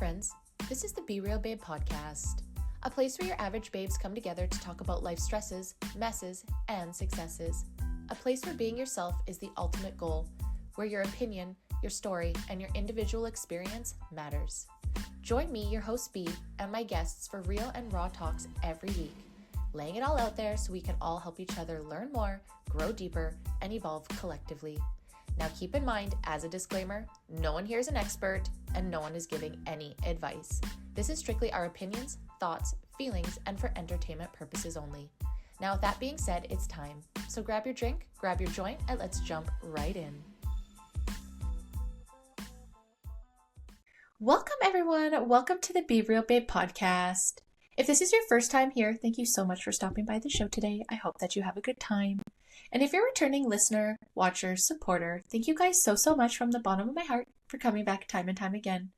friends. This is the Be Real Babe podcast, a place where your average babes come together to talk about life stresses, messes, and successes. A place where being yourself is the ultimate goal, where your opinion, your story, and your individual experience matters. Join me, your host B, and my guests for real and raw talks every week, laying it all out there so we can all help each other learn more, grow deeper, and evolve collectively. Now keep in mind, as a disclaimer, no one here is an expert and no one is giving any advice. This is strictly our opinions, thoughts, feelings, and for entertainment purposes only. Now with that being said, it's time. So grab your drink, grab your joint, and let's jump right in. Welcome everyone. Welcome to the Be Real Babe podcast. If this is your first time here, thank you so much for stopping by the show today. I hope that you have a good time. And if you're a returning listener, watcher, supporter, thank you guys so much from the bottom of my heart for coming back time and time again.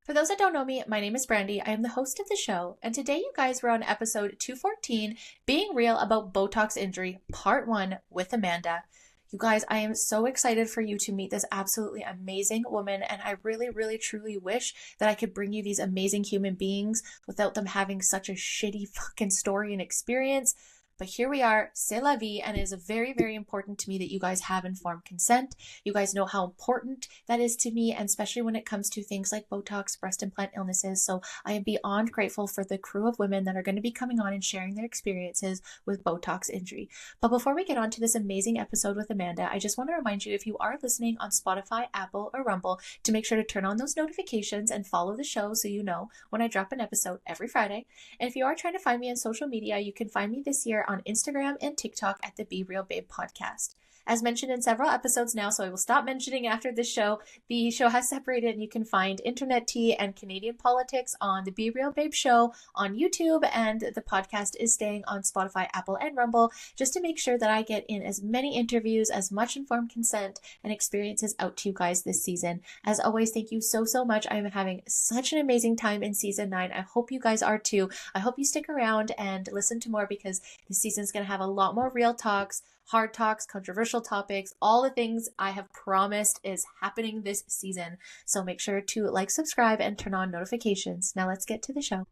For those that don't know me, my name is Brandy. I am the host of the show, and today you guys were on episode 214, Being Real About Botox Injury, Part 1 with Amanda. You guys, I am so excited for you to meet this absolutely amazing woman, and I really, truly wish that I could bring you these amazing human beings without them having such a shitty fucking story and experience. But here we are, c'est la vie, and it is very important to me that you guys have informed consent. You guys know how important that is to me, and especially when it comes to things like Botox, breast implant illnesses. So I am beyond grateful for the crew of women that are going to be coming on and sharing their experiences with Botox injury. But before we get on to this amazing episode with Amanda, I just want to remind you, if you are listening on Spotify, Apple, or Rumble, to make sure to turn on those notifications and follow the show so you know when I drop an episode every Friday. And if you are trying to find me on social media, you can find me this year on Instagram and TikTok at the Be Real Babe podcast. As mentioned in several episodes now, so I will stop mentioning after this show. The show has separated, and you can find internet tea and Canadian politics on the Be Real Babe show on YouTube, and the podcast is staying on Spotify, Apple, and Rumble, just to make sure that I get in as many interviews, as much informed consent, and experiences out to you guys this season. As always, thank you so much. I am having such an amazing time in season 9. I hope you guys are too. I hope you stick around and listen to more, because this season is going to have a lot more real talks, hard talks, controversial topics, all the things I have promised is happening this season. So make sure to like, subscribe, and turn on notifications. Now let's get to the show.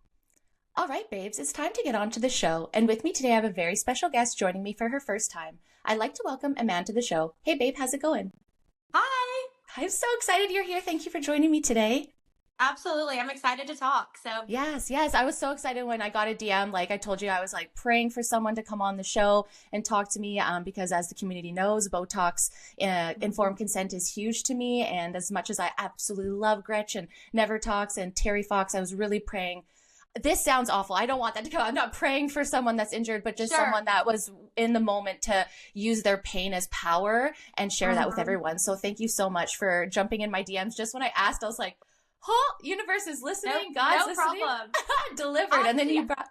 All right, babes, it's time to get on to the show. And with me today, I have a very special guest joining me for her first time. I'd like to welcome Amanda to the show. Hey, babe, how's it going? Hi. I'm so excited you're here. Thank you for joining me today. Absolutely. I'm excited to talk. So yes. I was so excited when I got a DM. Like I told you, I was like praying for someone to come on the show and talk to me because as the community knows, Botox informed consent is huge to me. And as much as I absolutely love Gretchen, Never Talks, and Terry Fox, I was really praying. This sounds awful. I don't want that to come. I'm not praying for someone that's injured, but just someone that was in the moment to use their pain as power and share that with everyone. So thank you so much for jumping in my DMs. Just when I asked, I was like, oh, universe is listening, God's listening. Problem. Delivered. And then you brought,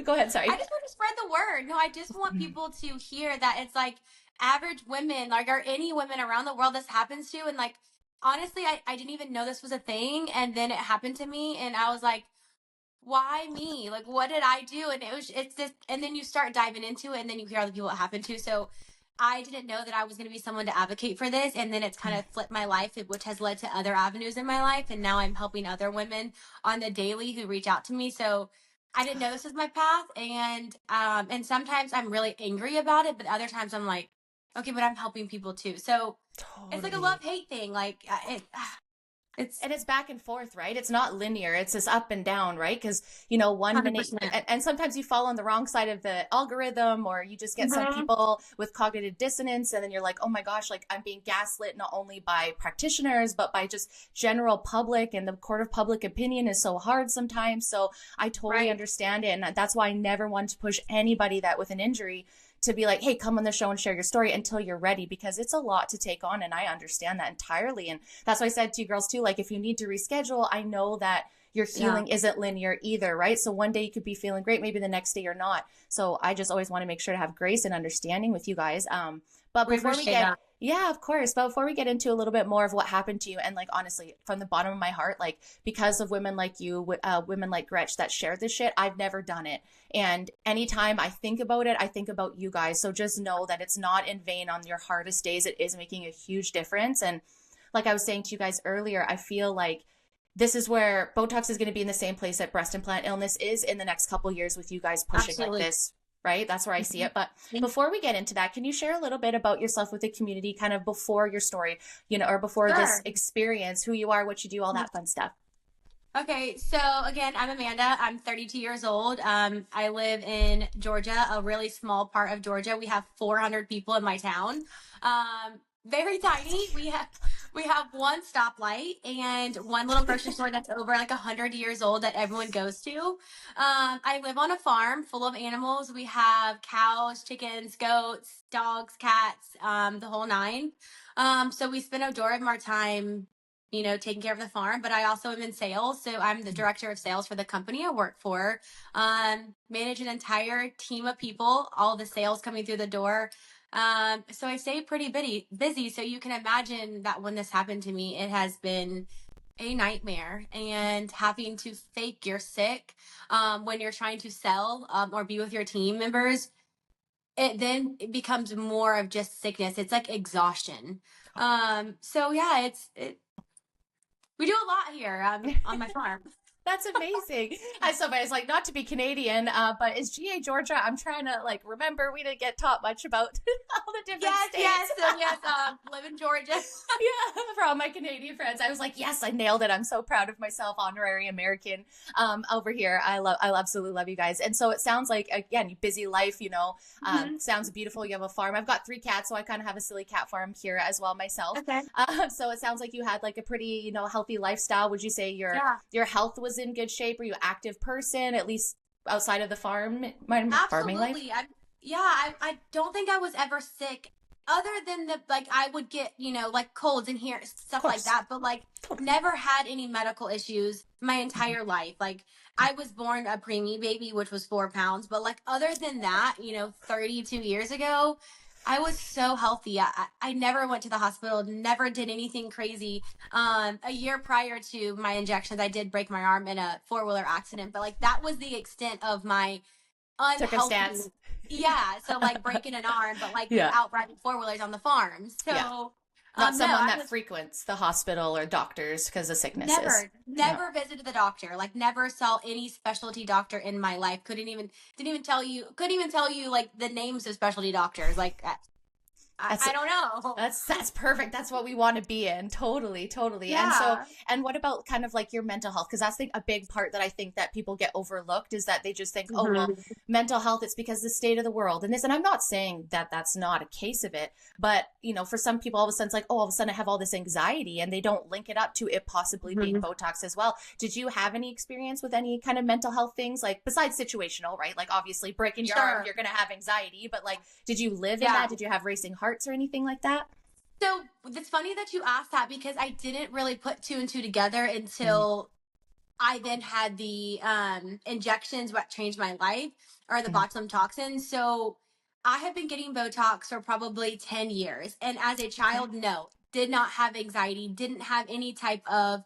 go ahead, sorry. I just want to spread the word. No, I just want people to hear that it's like average women, like, or any women around the world this happens to. And like, honestly, I didn't even know this was a thing. And then it happened to me. And I was like, why me? Like, what did I do? And it's this, and then you start diving into it, and then you hear other people it happened to. So I didn't know that I was going to be someone to advocate for this. And then it's kind of flipped my life, which has led to other avenues in my life. And now I'm helping other women on the daily who reach out to me. So I didn't know this was my path. And sometimes I'm really angry about it, but other times I'm like, okay, but I'm helping people too. So It's like a love-hate thing. Like it's back and forth, right? It's not linear. It's this up and down, right? Because, you know, one 100%. Minute, and sometimes you fall on the wrong side of the algorithm, or you just get some people with cognitive dissonance, and then you're like, oh my gosh, like I'm being gaslit not only by practitioners, but by just general public, and the court of public opinion is so hard sometimes. So I totally understand it. And that's why I never want to push anybody that with an injury to be like, hey, come on the show and share your story until you're ready, because it's a lot to take on. And I understand that entirely. And that's why I said to you girls too, like, if you need to reschedule, I know that your healing isn't linear either, right? So one day you could be feeling great, maybe the next day you're not. So I just always want to make sure to have grace and understanding with you guys. But before we get, yeah, of course. But before we get into a little bit more of what happened to you, and like, honestly, from the bottom of my heart, like, because of women like you, women like Gretch that share this shit, I've never done it. And anytime I think about it, I think about you guys. So just know that it's not in vain on your hardest days. It is making a huge difference. And like I was saying to you guys earlier, I feel like this is where Botox is going to be in the same place that breast implant illness is in the next couple years with you guys pushing like Absolutely. this, right? That's where I see it. But Mhm. before we get into that, can you share a little bit about yourself with the community, kind of before your story, you know, or before this Sure. experience, who you are, what you do, all that fun stuff? Okay, so again, I'm Amanda. I'm 32 years old. I live in Georgia, a really small part of Georgia. We have 400 people in my town. Very tiny. We have one stoplight and one little grocery store that's over like 100 years old that everyone goes to. I live on a farm full of animals. We have cows, chickens, goats, dogs, cats, the whole nine. So we spend a majority of our time, taking care of the farm, but I also am in sales. So I'm the director of sales for the company I work for. Manage an entire team of people, all the sales coming through the door. So I stay pretty busy. So you can imagine that when this happened to me, it has been a nightmare, and having to fake you're sick when you're trying to sell or be with your team members, it becomes more of just sickness. It's like exhaustion. So yeah, we do a lot here on my farm. That's amazing. As somebody's like, not to be Canadian, but is GA Georgia? I'm trying to like remember we didn't get taught much about all the different Yes, states. yes, so yes, live in Georgia. Yeah, for all my Canadian friends, I was like, yes, I nailed it. I'm so proud of myself, honorary American. Over here, I absolutely love you guys. And so it sounds like, again, busy life. You know, Mhm. sounds beautiful. You have a farm. I've got 3 cats, so I kind of have a silly cat farm here as well myself. Okay. So it sounds like you had like a pretty, healthy lifestyle. Would you say Yeah. your health was in good shape? Are you an active person, at least outside of the farming life? Absolutely. I don't think I was ever sick other than like I would get, like colds and here Of stuff like course. that, but like Totally. never had any medical issues my Mhm. entire life. Like I was born a preemie baby, which was 4 pounds, but like other than that, 32 years ago, I was so healthy. I never went to the hospital, never did anything crazy. A year prior to my injections, I did break my arm in a four-wheeler accident, but like that was the extent of my unhealthy. Circumstance. Yeah, so like breaking an arm, but like Yeah. without riding four-wheelers on the farm. Yeah. So Not no, someone I that was frequents the hospital or doctors because of sicknesses. never Yeah. never visited the doctor, like never saw any specialty doctor in my life. Couldn't even tell you like the names of specialty doctors. Like That's I don't know. that's perfect. That's what we want to be in. Totally, totally. And so, Yeah. and what about kind of like your mental health? Because that's a big part that I think that people get overlooked is that they just think, oh, well, Mhm. mental health, it's because the state of the world and this. And I'm not saying that that's not a case of it, but for some people, all of a sudden it's like, oh, all of a sudden I have all this anxiety and they don't link it up to it possibly being Mhm. Botox as well. Did you have any experience with any kind of mental health things, like besides situational, right? Like obviously breaking your arm, Sure. you're going to have anxiety, but like, did you live in Yeah. that? Did you have racing hearts or anything like that? So it's funny that you asked that because I didn't really put two and two together Mm, until I then had the injections, what changed my life, or the mm, botulinum toxins. So I have been getting Botox for probably 10 years. And as a okay. child, no, did not have anxiety, didn't have any type of,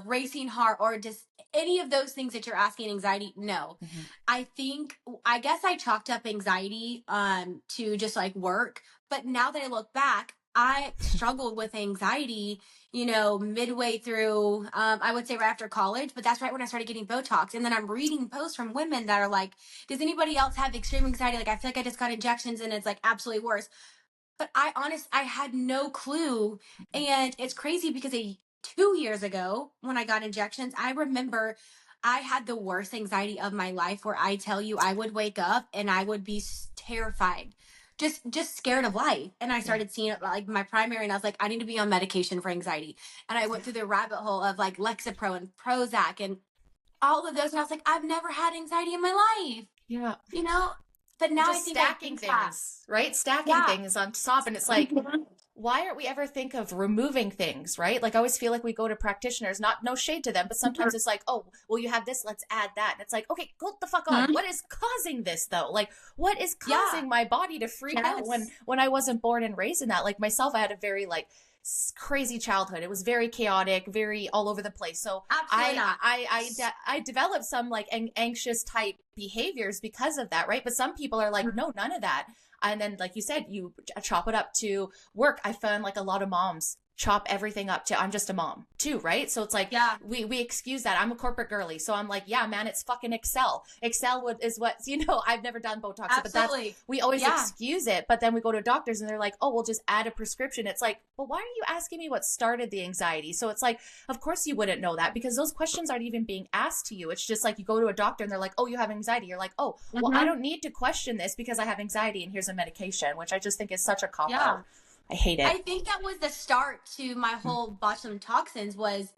racing heart or just any of those things that you're asking anxiety. No. Hmm. I guess I chalked up anxiety to just like work. But now that I look back, I struggled with anxiety, midway through, I would say right after college, but that's right when I started getting Botox. And then I'm reading posts from women that are like, does anybody else have extreme anxiety? Like, I feel like I just got injections and it's like absolutely worse. But I had no clue. And it's crazy because 2 years ago when I got injections, I remember I had the worst anxiety of my life where I tell you I would wake up and I would be terrified. Just scared of life. And I Yeah. started seeing it like my primary and I was like, I need to be on medication for anxiety. And I went through the rabbit hole of like Lexapro and Prozac and all of those. And I was like, I've never had anxiety in my life, Yeah. you know? But now I Just think I stacking think that. things, right? Stacking Yeah. things on top. And it's like, why aren't we ever think of removing things, right? Like I always feel like we go to practitioners, not no shade to them, but sometimes it's like, oh, well, you have this, let's add that. And it's like, okay, go the fuck on. Mhm. What is causing this though? Like, what is Yeah. causing my body to freak out Yes. when I wasn't born and raised in that? Like myself, I had a very like crazy childhood. It was very chaotic, very all over the place. So Absolutely not. I developed some like anxious type behaviors because of that, right? But some people are like, no, none of that. And then, like you said, you chop it up to work. I found like a lot of moms chop everything up to I'm just a mom too, right? So it's like, Yeah. we excuse that. I'm a corporate girly. So I'm like, yeah, man, it's fucking Excel. Excel is what, I've never done Botox, but Absolutely. we always Yeah. excuse it. But then we go to doctors and they're like, oh, we'll just add a prescription. It's like, well, why are you asking me what started the anxiety? So it's like, of course you wouldn't know that because those questions aren't even being asked to you. It's just like you go to a doctor and they're like, oh, you have anxiety. You're like, oh, well, I don't need to question this because I have anxiety and here's a medication, which I just think is such a cop out. I hate it. I think that was the start to my whole botulinum toxins was,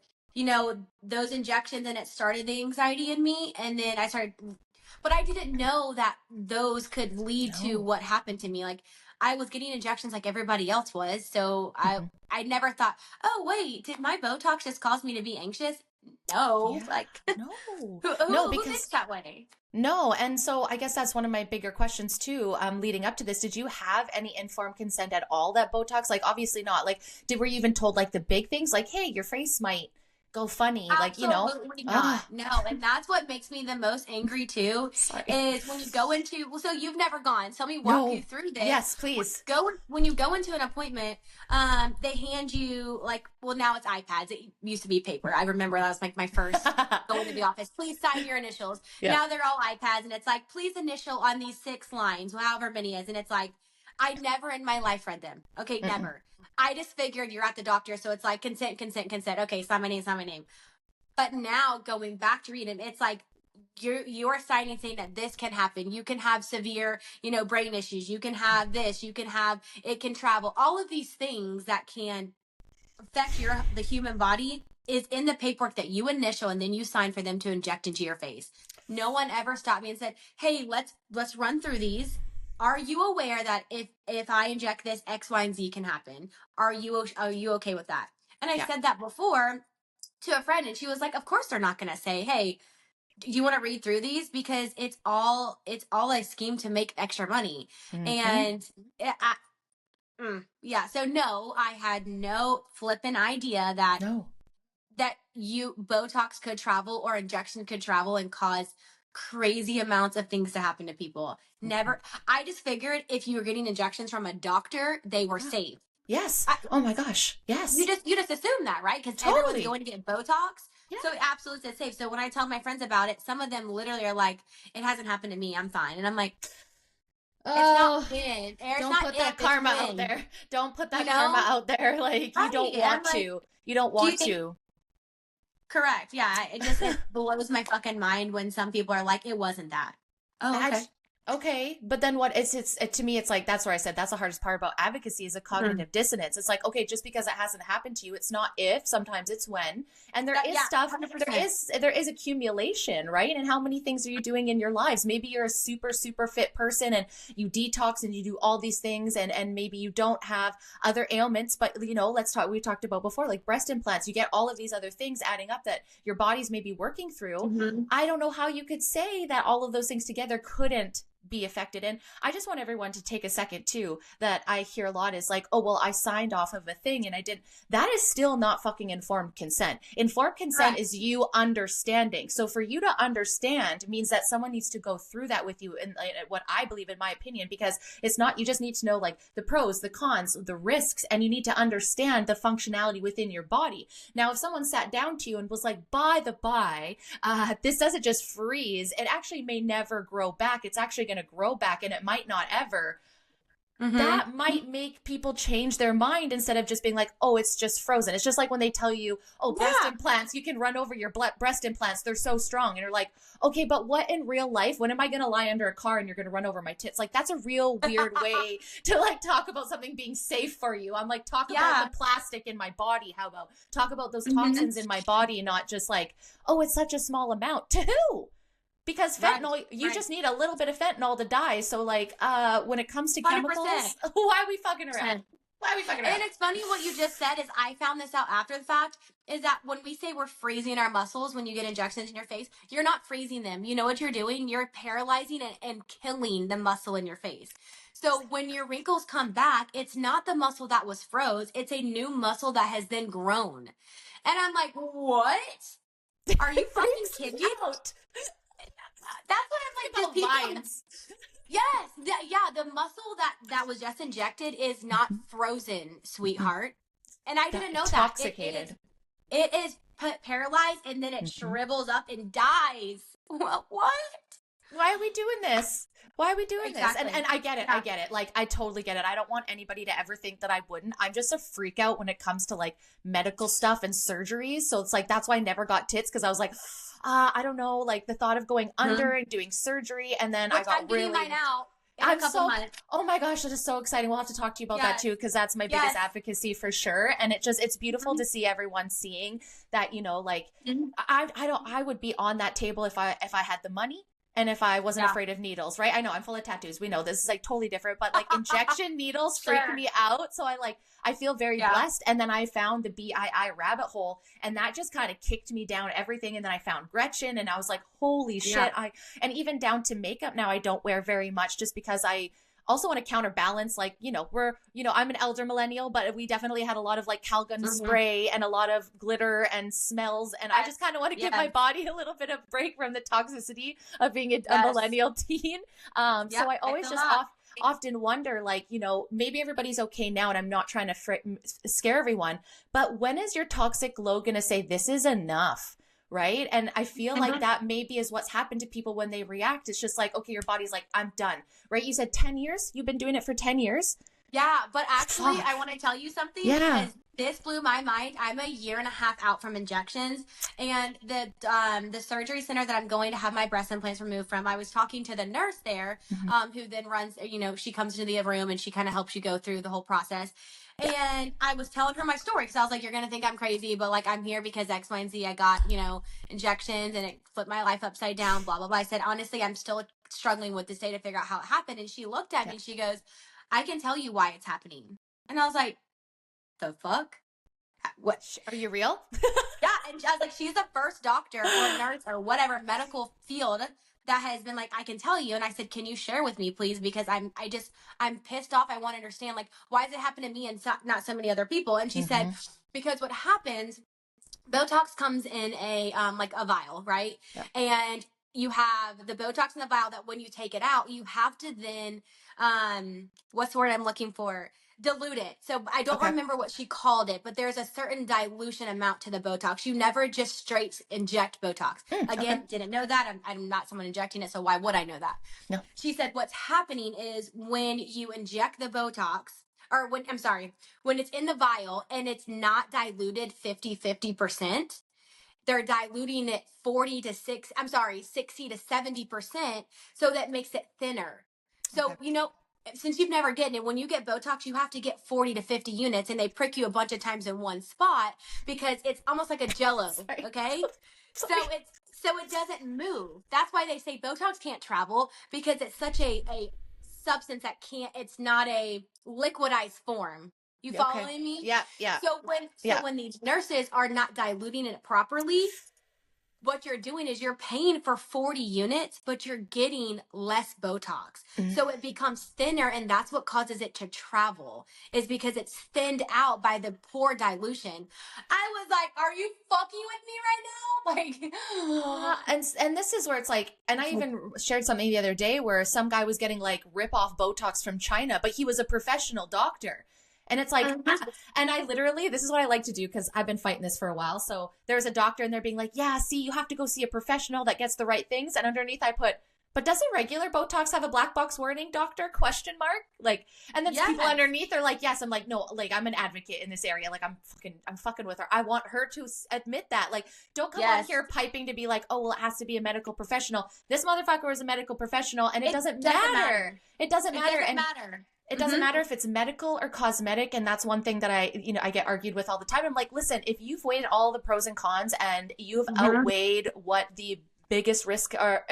those injections, and it started the anxiety in me. And then I started, but I didn't know that those could lead to what happened to me. Like I was getting injections like everybody else was. So I never thought, oh, wait, did my Botox just cause me to be anxious? No, who thinks that way? No. And so I guess that's one of my bigger questions too, leading up to this. Did you have any informed consent at all that Botox? Like, obviously not. Like, were you even told like the big things like, hey, your face might go funny? Absolutely not. No. And that's what makes me the most angry too. Is when you go into, so you've never gone. So let me walk you through this. Yes, please. When you go into an appointment, they hand you now it's iPads. It used to be paper. I remember that was like my first going to the office. Please sign your initials. Yeah. Now they're all iPads and it's like, please initial on these 6 lines, however many is. And it's like, I never in my life read them. Okay. Never. I just figured you're at the doctor. So it's like consent. Okay. Sign my name. But now going back to read them, it's like you're signing saying that this can happen. You can have severe, brain issues. You can have this, it can travel. All of these things that can affect the human body is in the paperwork that you initial and then you sign for them to inject into your face. No one ever stopped me and said, hey, let's run through these. Are you aware that if I inject this, X, Y, and Z can happen? Are you okay with that? And I said that before to a friend and she was like, of course they're not going to say, hey, do you want to read through these? Because it's all a scheme to make extra money. And so no, I had no flipping idea that Botox could travel or injection could travel and cause crazy amounts of things to happen to people. Never. I just figured if you were getting injections from a doctor, they were safe. Yes. Oh my gosh. Yes. You just assume that, right? Because everyone's going to get Botox. Yeah. So it absolutely is safe. So when I tell my friends about it, some of them literally are like, it hasn't happened to me. I'm fine. And I'm like, it's not in. Don't put that karma out there. Don't put that karma out there. Like, you don't want to. You don't want to. Correct. Yeah. It blows my fucking mind when some people are like, it wasn't that. Oh, okay. Okay. But then to me, it's like, that's where I said, that's the hardest part about advocacy is a cognitive dissonance. It's like, okay, just because it hasn't happened to you, it's not if, sometimes it's when. And there is accumulation, right? And how many things are you doing in your lives? Maybe you're a super, super fit person and you detox and you do all these things and maybe you don't have other ailments, but we talked about before, like breast implants, you get all of these other things adding up that your body's maybe working through. I don't know how you could say that all of those things together couldn't be affected. And I just want everyone to take a second too, that I hear a lot is like, oh, well, I signed off of a thing and I didn't. That is still not fucking informed consent. Informed consent is you understanding. So for you to understand means that someone needs to go through that with you, and what I believe, in my opinion, because it's not, you just need to know like the pros, the cons, the risks, and you need to understand the functionality within your body. Now, if someone sat down to you and was like, by the by, this doesn't just freeze, it actually may never grow back. It's actually going to grow back and it might not ever. That might make people change their mind instead of just being like, oh, it's just frozen. It's just like when they tell you, oh, breast implants, you can run over your breast implants. They're so strong. And you're like, okay, but what in real life? When am I going to lie under a car and you're going to run over my tits? Like, that's a real weird way to like talk about something being safe for you. I'm like, talk about the plastic in my body. How about talk about those toxins in my body, not just like, oh, it's such a small amount. To who? Because fentanyl, you just need a little bit of fentanyl to die. So like, when it comes to 100%. Chemicals, why are we fucking around? And it's funny what you just said is I found this out after the fact, is that when we say we're freezing our muscles when you get injections in your face, you're not freezing them. You know what you're doing? You're paralyzing and killing the muscle in your face. So when your wrinkles come back, it's not the muscle that was froze. It's a new muscle that has then grown. And I'm like, what? Are you fucking kidding me? That's what I'm like. Vines. Yes. The muscle that was just injected is not frozen, sweetheart. And I didn't know that. Intoxicated. It is paralyzed, and then it shrivels up and dies. Well, what? Why are we doing this? Why are we doing Exactly. this? And I get it. Yeah. I get it. Like, I totally get it. I don't want anybody to ever think that I wouldn't. I'm just a freak out when it comes to like medical stuff and surgeries. So it's like, that's why I never got tits, because I was like, I don't know, like the thought of going under and doing surgery. And then Which I got I'm getting mine out in I'm a couple months. Oh my gosh, that is so exciting. We'll have to talk to you about that too, because that's my biggest advocacy for sure. And it's beautiful to see everyone seeing that, you know, like I would be on that table if I had the money. And if I wasn't afraid of needles, right? I know I'm full of tattoos. We know this is like totally different, but like injection needles freak me out. So I feel very blessed. And then I found the BII rabbit hole, and that just kind of kicked me down everything. And then I found Gretchen, and I was like, holy shit. And even down to makeup now, I don't wear very much, just because I also want to counterbalance, like, you know, I'm an elder millennial, but we definitely had a lot of like Calgon spray and a lot of glitter and smells. And I just kind of want to give my body a little bit of break from the toxicity of being a millennial teen. So I always just often wonder, like, you know, maybe everybody's okay now, and I'm not trying to scare everyone, but when is your toxic low going to say this is enough? Right. And I feel like that maybe is what's happened to people when they react. It's just like, okay, your body's like, I'm done. Right. You said 10 years. You've been doing it for 10 years. Yeah. But actually, I want to tell you something, because this blew my mind. I'm a year and a half out from injections, and the surgery center that I'm going to have my breast implants removed from, I was talking to the nurse there, who then runs, you know, she comes into the room and she kind of helps you go through the whole process. And I was telling her my story, because I was like, you're going to think I'm crazy, but like, I'm here because X, Y, and Z. I got, you know, injections, and it flipped my life upside down, blah, blah, blah. I said, honestly, I'm still struggling with this day to figure out how it happened. And she looked at me and she goes, I can tell you why it's happening. And I was like, the fuck? What? Are you real? Yeah. And I was like, she's the first doctor or nurse or whatever medical field that has been like, I can tell you. And I said, can you share with me, please? Because I'm pissed off. I want to understand, like, why does it happen to me and not so many other people? And she said, because what happens, Botox comes in a vial, right? Yeah. And you have the Botox in the vial that when you take it out, you have to then, what's the word I'm looking for? Dilute it. So I don't remember what she called it, but there's a certain dilution amount to the Botox. You never just straight inject Botox. Again, didn't know that. I'm not someone injecting it, so why would I know that? No. She said what's happening is when you inject the Botox, or when it's in the vial and it's not diluted 50%, they're diluting it 60 to 70%, so that makes it thinner. So, you know, since you've never gotten it, when you get Botox, you have to get 40 to 50 units, and they prick you a bunch of times in one spot, because it's almost like a Jello. Okay. So it doesn't move. That's why they say Botox can't travel, because it's such a substance that it's not a liquidized form. You following me? Yeah. Yeah. So when these nurses are not diluting it properly, what you're doing is you're paying for 40 units, but you're getting less Botox. So it becomes thinner, and that's what causes it to travel, is because it's thinned out by the poor dilution. I was like, are you fucking with me right now? Like, and this is where it's like, and I even shared something the other day where some guy was getting like rip-off Botox from China, but he was a professional doctor. And it's like, and I literally, this is what I like to do, because I've been fighting this for a while. So there's a doctor, and they're being like, yeah, see, you have to go see a professional that gets the right things. And underneath I put, but doesn't regular Botox have a black box warning, doctor? ? Like, and then people underneath are like, yes. I'm like, no, like, I'm an advocate in this area. Like, I'm fucking with her. I want her to admit that. Like, don't come on here piping to be like, oh, well, it has to be a medical professional. This motherfucker is a medical professional, and it doesn't matter. It doesn't matter. It doesn't matter if it's medical or cosmetic. And that's one thing that I get argued with all the time. I'm like, listen, if you've weighed all the pros and cons, and you've outweighed what the biggest risk are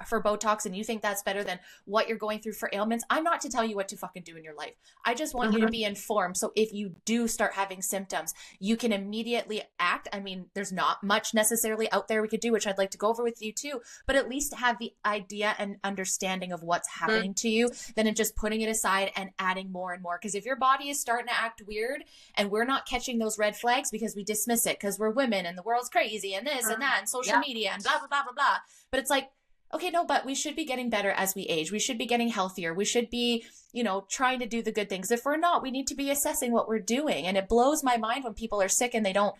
for Botox, and you think that's better than what you're going through for ailments, I'm not to tell you what to fucking do in your life. I just want you to be informed. So if you do start having symptoms, you can immediately act. I mean, there's not much necessarily out there we could do, which I'd like to go over with you too, but at least have the idea and understanding of what's happening to you, than just putting it aside and adding more and more. Because if your body is starting to act weird, and we're not catching those red flags because we dismiss it because we're women and the world's crazy and this and that and social media and blah, blah, blah, blah, blah. But it's like, okay, no, but we should be getting better as we age. We should be getting healthier. We should be, trying to do the good things. If we're not, we need to be assessing what we're doing. And it blows my mind when people are sick and they don't,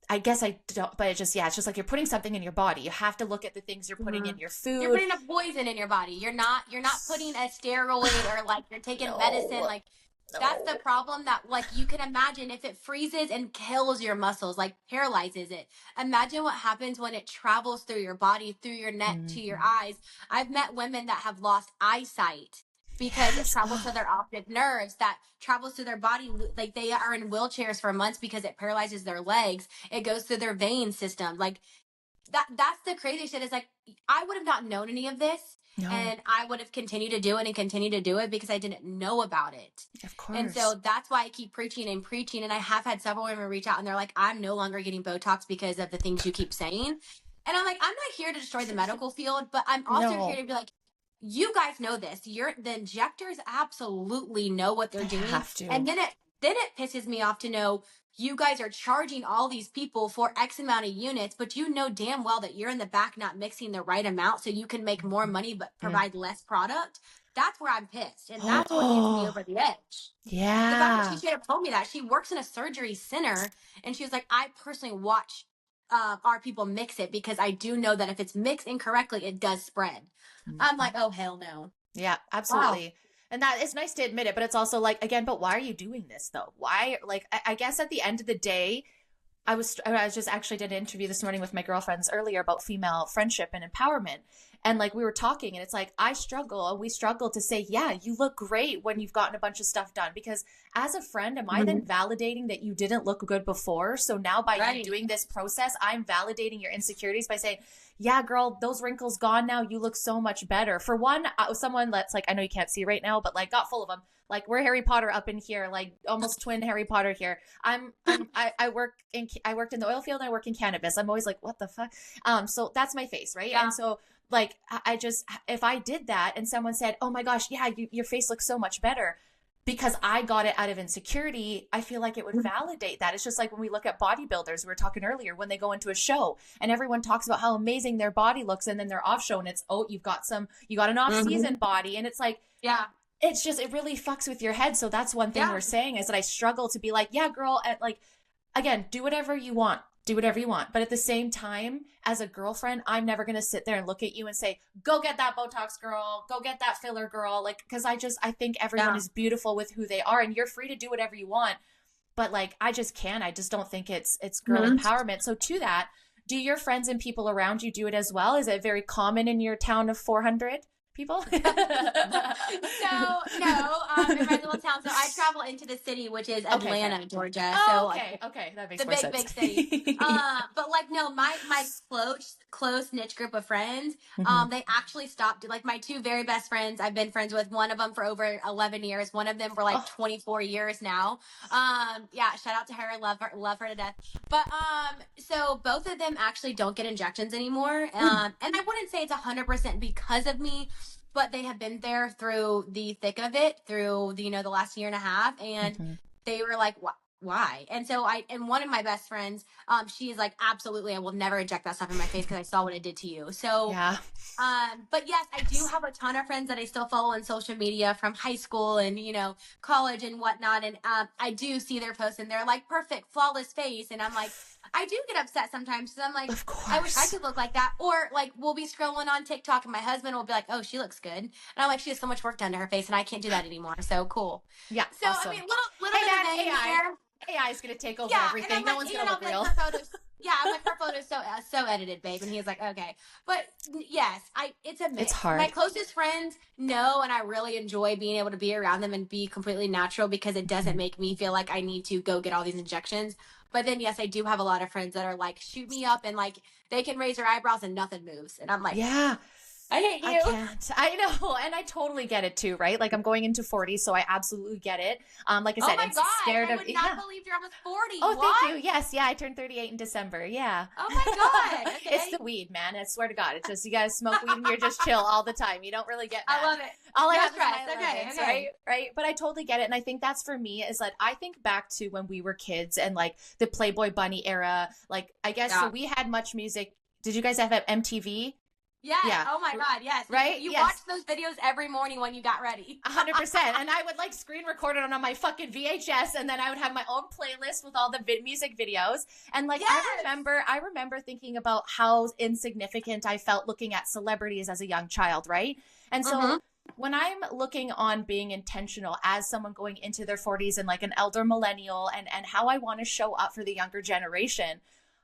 I guess I don't, but it's just like you're putting something in your body. You have to look at the things you're putting in your food. You're putting a poison in your body. You're not putting a steroid or like you're taking medicine. Like that's the problem, that like you can imagine if it freezes and kills your muscles, like paralyzes it. Imagine what happens when it travels through your body, through your neck to your eyes. I've met women that have lost eyesight because it travels to their optic nerves, that travels to their body. Like they are in wheelchairs for months because it paralyzes their legs. It goes through their vein system. Like that's the crazy shit. Is like, I would have not known any of this. No. And I would have continued to do it and continue to do it because I didn't know about it. Of course. And so that's why I keep preaching and preaching. And I have had several women reach out and they're like, I'm no longer getting Botox because of the things you keep saying. And I'm like, I'm not here to destroy the medical field, but I'm also here to be like, you guys know this. The injectors absolutely know what they're doing. Have to. And then it pisses me off to know you guys are charging all these people for X amount of units, but you know damn well that you're in the back not mixing the right amount so you can make more money but provide less product. That's where I'm pissed. And that's what gets me over the edge. Yeah. The fact that she should have told me that. She works in a surgery center and she was like, I personally watch our people mix it because I do know that if it's mixed incorrectly, it does spread. I'm like, oh, hell no. Yeah, absolutely. Wow. And that is nice to admit it, but it's also like, again, but why are you doing this though? Why, like, I guess at the end of the day, I just actually did an interview this morning with my girlfriends earlier about female friendship and empowerment. And like we were talking and it's like, we struggle to say, yeah, you look great when you've gotten a bunch of stuff done, because as a friend, am I then validating that you didn't look good before? So now by you doing this process, I'm validating your insecurities by saying, yeah, girl, those wrinkles gone now. You look so much better. For one, someone that's like, I know you can't see right now, but like got full of them. Like we're Harry Potter up in here, like almost twin Harry Potter here. I worked in the oil field and I work in cannabis. I'm always like, what the fuck? So that's my face, right? Yeah. And so like, if I did that and someone said, oh my gosh, yeah, your face looks so much better, because I got it out of insecurity, I feel like it would validate that. It's just like when we look at bodybuilders, we were talking earlier, when they go into a show and everyone talks about how amazing their body looks, and then they're off show and it's, oh, you got an off season body. And it's like, yeah, it's just, it really fucks with your head. So that's one thing we're saying, is that I struggle to be like, yeah, girl, like, again, do whatever you want. Do whatever you want. But at the same time, as a girlfriend, I'm never going to sit there and look at you and say, go get that Botox girl, go get that filler girl. Like, cause I think everyone is beautiful with who they are and you're free to do whatever you want. But like, I just don't think it's girl empowerment. So to that, do your friends and people around you do it as well? Is it very common in your town of 400 people? So no, in my little town. So I travel into the city, which is Atlanta, Georgia. Oh, so okay, that makes the more sense. big city. But like no, my close niche group of friends, they actually stopped. Like my two very best friends, I've been friends with one of them for over 11 years. One of them for like 24 years now. Yeah, shout out to her, love her to death. But so both of them actually don't get injections anymore. And I wouldn't say it's 100% because of me, but they have been there through the thick of it, through the last year and a half, and they were like, why? And so and one of my best friends, she's like, absolutely, I will never inject that stuff in my face because I saw what it did to you. So, yeah. But yes, I do have a ton of friends that I still follow on social media from high school and, college and whatnot. And, I do see their posts and they're like, perfect, flawless face. And I'm like, I do get upset sometimes. So I'm like, of course, I wish I could look like that. Or like, we'll be scrolling on TikTok and my husband will be like, oh, she looks good. And I'm like, she has so much work done to her face and I can't do that anymore. So cool. Yeah. So, awesome. I mean, little bit of an AI. AI is going to take over everything. No one's going to look real. Yeah, I'm like, her photo's so edited, babe. And he's like, okay. But yes, it's a mix. It's hard. My closest friends know, and I really enjoy being able to be around them and be completely natural because it doesn't make me feel like I need to go get all these injections. But then, yes, I do have a lot of friends that are like, shoot me up and like, they can raise their eyebrows and nothing moves. And I'm like, yeah. I hate you. I can't. I know. And I totally get it too, right? Like I'm going into 40, so I absolutely get it. Like I said, oh my God, scared I of would not believe you're almost 40. Oh, what? thank you. Yes. Yeah. I turned 38 in December. Yeah. Oh my God. Okay. It's the weed, man. I swear to God. It's just, you guys smoke weed and you're just chill all the time. You don't really get mad. I love it. All I no have stress. is my lemons, right? But I totally get it. And I think that's for me is that I think back to when we were kids and like the Playboy Bunny era. Like, I guess so we had much music. Did you guys have MTV? Yes. Yeah. Oh my God. Yes. Right? You Yes. watched those videos every morning when you got ready. 100%. And I would like screen record it on my fucking VHS, and then I would have my own playlist with all the music videos. And like, Yes. I remember thinking about how insignificant I felt looking at celebrities as a young child, right? And so when I'm looking on being intentional as someone going into their 40s and like an elder millennial, and how I want to show up for the younger generation,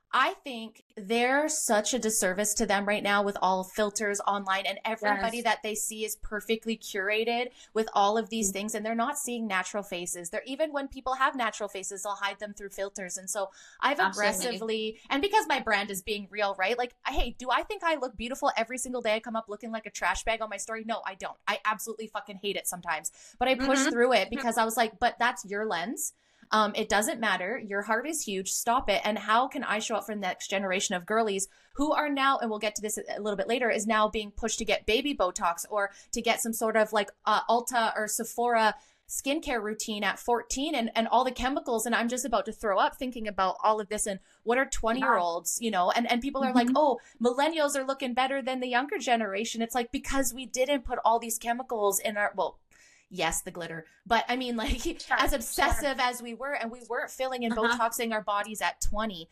I think they're such a disservice to them right now with all filters online, and everybody that they see is perfectly curated with all of these things, and they're not seeing natural faces. They're, even when people have natural faces, they'll hide them through filters. And so I've aggressively, and because my brand is being real, right? Like, hey, do I think I look beautiful every single day I come up looking like a trash bag on my story? No, I don't. I absolutely fucking hate it sometimes, but I push through it because I was like, but that's your lens. It doesn't matter. Your heart is huge. Stop it. And how can I show up for the next generation of girlies who are now, and we'll get to this a little bit later, is now being pushed to get baby Botox or to get some sort of like Ulta or Sephora skincare routine at 14, and all the chemicals. And I'm just about to throw up thinking about all of this. And what are 20-year-olds, you know, and people are like, oh, millennials are looking better than the younger generation. It's like, because we didn't put all these chemicals in our, well, yes, the glitter, but I mean, like, as obsessive as we were, and we weren't filling and Botoxing our bodies at 20.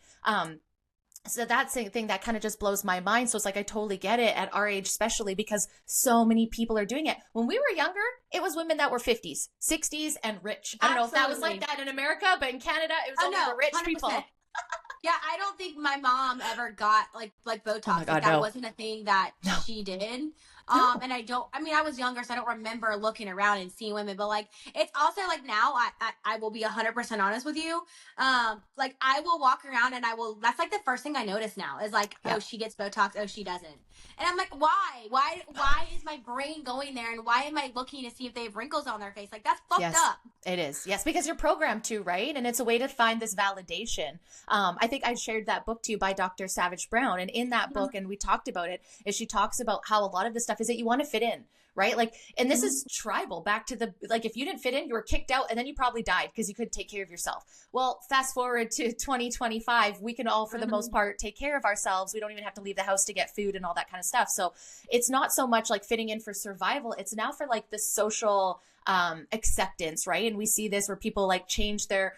So that's the thing that kind of just blows my mind. So it's like, I totally get it at our age, especially because so many people are doing it. When we were younger, it was women that were 50s, 60s, and rich. I don't know if that was like that in America, but in Canada, it was only the rich 100%. people. Yeah, I don't think my mom ever got like Botox. Oh my God, like, that wasn't a thing that she did. And I mean, I was younger, so I don't remember looking around and seeing women, but like, it's also like now I will be 100% honest with you. Like, I will walk around and that's like the first thing I notice now is like, oh, she gets Botox. Oh, she doesn't. And I'm like, why is my brain going there? And why am I looking to see if they have wrinkles on their face? Like, that's fucked up. It is. Yes. Because you're programmed to, right? And it's a way to find this validation. I think I shared that book to you by Dr. Savage Brown. And in that book, and we talked about it, is she talks about how a lot of the stuff is that you want to fit in, right? Like, and this is tribal, back to the, like, if you didn't fit in, you were kicked out, and then you probably died because you couldn't take care of yourself. Well, fast forward to 2025, we can all, for the most part, take care of ourselves. We don't even have to leave the house to get food and all that kind of stuff. So it's not so much like fitting in for survival. It's now for like the social acceptance, right? And we see this where people like change their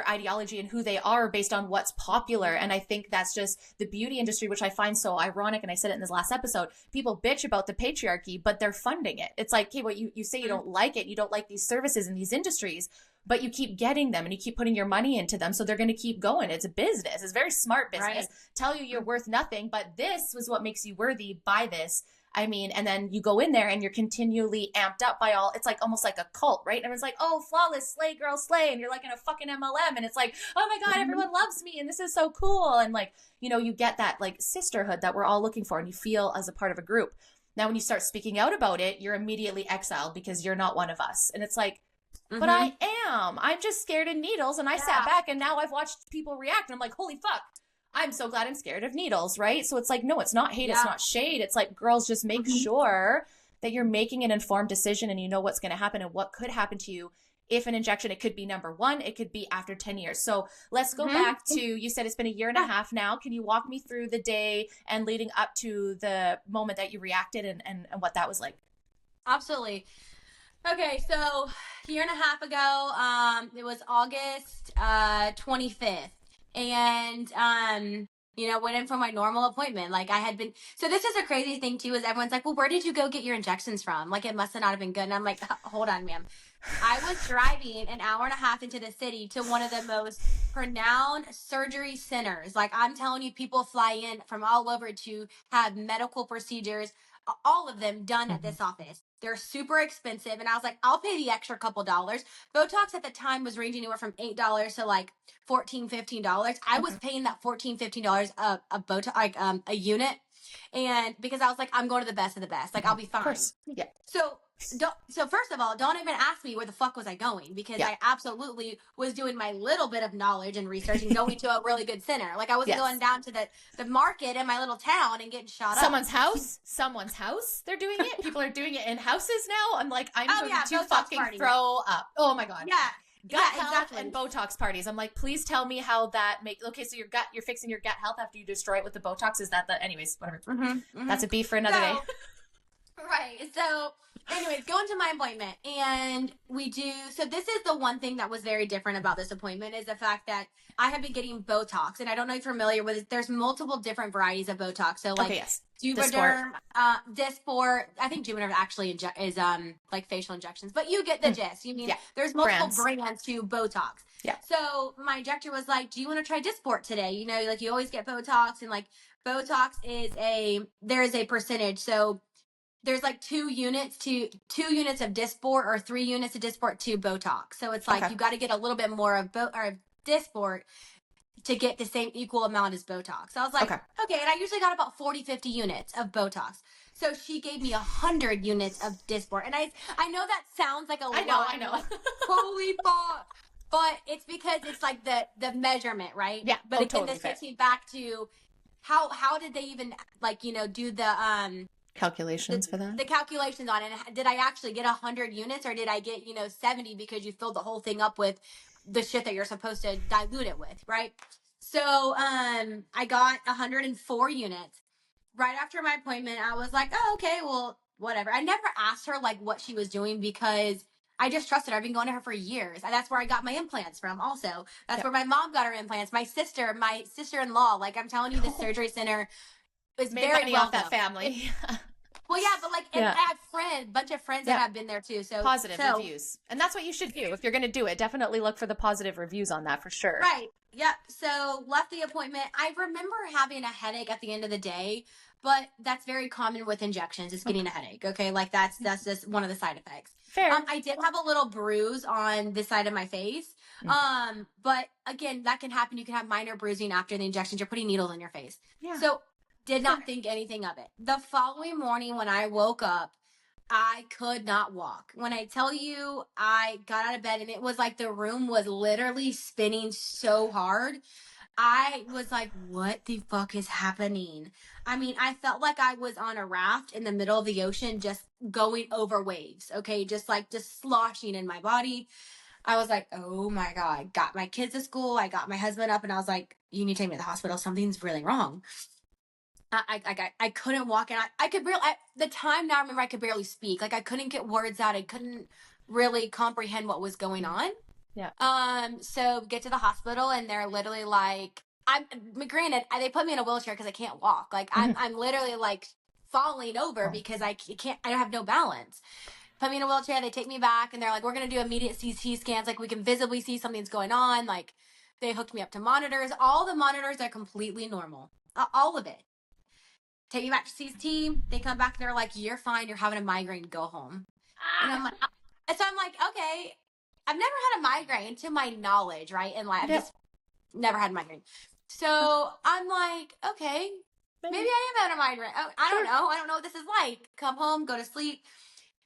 ideology and who they are based on what's popular. And I think that's just the beauty industry, which I find so ironic. And I said it in this last episode, people bitch about the patriarchy, but they're funding it. It's like, hey, well, you say you don't like it. You don't like these services in these industries, but you keep getting them and you keep putting your money into them. So they're going to keep going. It's a business. It's a very smart business. Right. Tell you you're worth nothing, but this was what makes you worthy. Buy this. I mean, and then you go in there and you're continually amped up by all, it's like almost like a cult, right? And it's like, oh, flawless, slay, girl, slay. And you're like in a fucking MLM. And it's like, oh my God, everyone loves me. And this is so cool. And like, you know, you get that like sisterhood that we're all looking for, and you feel as a part of a group. Now, when you start speaking out about it, you're immediately exiled because you're not one of us. And it's like, but I am. I'm just scared of needles. And I sat back and now I've watched people react. And I'm like, holy fuck. I'm so glad I'm scared of needles, right? So it's like, no, it's not hate, it's not shade. It's like, girls, just make sure that you're making an informed decision and you know what's going to happen and what could happen to you if an injection. It could be number one, it could be after 10 years. So let's go back to, you said it's been a year and a half now. Can you walk me through the day and leading up to the moment that you reacted and what that was like? Absolutely. Okay, so a year and a half ago, it was August 25th. And, you know, went in for my normal appointment. Like I had been, so this is a crazy thing too, is everyone's like, well, where did you go get your injections from? Like, it must have not have been good. And I'm like, hold on, ma'am. I was driving an hour and a half into the city to one of the most renowned surgery centers. Like, I'm telling you, people fly in from all over to have medical procedures, all of them done at this office. They're super expensive. And I was like, I'll pay the extra couple dollars. Botox at the time was ranging anywhere from $8 to like $14, $15. I was paying that $14, $15 a Botox, like a unit. And because I was like, I'm going to the best of the best. Like, I'll be fine. Of course. Yeah. So first of all, don't even ask me where the fuck was I going, because I absolutely was doing my little bit of knowledge and research and going to a really good center. Like, I wasn't going down to the market in my little town and getting shot someone's house. They're doing it. People are doing it in houses now. I'm like, I'm going to fucking throw up. Oh my God. Yeah. gut health and Botox parties. I'm like, please tell me how that okay, so you're fixing your gut health after you destroy it with the Botox. Is that anyways, whatever. That's a beef for another day. Right. So anyways, going to my appointment and so this is the one thing that was very different about this appointment is the fact that I have been getting Botox, and I don't know if you're familiar with it. There's multiple different varieties of Botox. So like Juvederm, Dysport. I think Juvederm actually is like facial injections, but you get the gist. You mean there's multiple brands to Botox. Yeah. So my injector was like, "Do you want to try Dysport today? You know, like you always get Botox, and like Botox there is a percentage. So there's like 2 units of Dysport or 3 units of Dysport to Botox. So it's like you got to get a little bit more of Dysport to get the same equal amount as Botox. So I was like, okay. And I usually got about 40-50 units of Botox. So she gave me 100 units of Dysport. And I know that sounds like a lot. I know. Holy fuck. But it's because it's like the measurement, right? Yeah. But again, this gets me back to how did they even like, you know, do the calculations for that? The calculations on it. Did I actually get 100 units or did I get, 70 because you filled the whole thing up with the shit that you're supposed to dilute it with, right? So I got 104 units. Right after my appointment, I was like, oh, okay, well, whatever. I never asked her like what she was doing because I just trusted her. I've been going to her for years. And that's where I got my implants from also. That's where my mom got her implants. My sister-in-law, like I'm telling you, the surgery center is made very money well off that family. Well, yeah, but like, and I have bunch of friends that have been there too. So positive reviews, and that's what you should do if you're going to do it. Definitely look for the positive reviews on that for sure. Right. Yep. So left the appointment. I remember having a headache at the end of the day, but that's very common with injections. Is getting a headache. Okay, like that's just one of the side effects. Fair. I did have a little bruise on this side of my face. But again, that can happen. You can have minor bruising after the injections. You're putting needles in your face. Yeah. So did not think anything of it. The following morning when I woke up, I could not walk. When I tell you, I got out of bed and it was like the room was literally spinning so hard. I was like, what the fuck is happening? I mean, I felt like I was on a raft in the middle of the ocean, just going over waves. Okay. Just sloshing in my body. I was like, oh my God, I got my kids to school. I got my husband up and I was like, you need to take me to the hospital. Something's really wrong. I couldn't walk, and I could barely, the time now I remember I could barely speak. Like I couldn't get words out. I couldn't really comprehend what was going on. Yeah. So get to the hospital and they're literally like, granted, they put me in a wheelchair because I can't walk. Like I'm literally like falling over because I have no balance. Put me in a wheelchair. They take me back and they're like, we're going to do immediate CT scans. Like we can visibly see something's going on. Like they hooked me up to monitors. All the monitors are completely normal. All of it. Take me back to CT. They come back and they're like, you're fine. You're having a migraine. Go home. And I'm like, so I'm like, okay. I've never had a migraine to my knowledge, right? And like, I've just never had a migraine. So I'm like, okay, maybe I am having a migraine. I don't know. I don't know what this is like. Come home, go to sleep.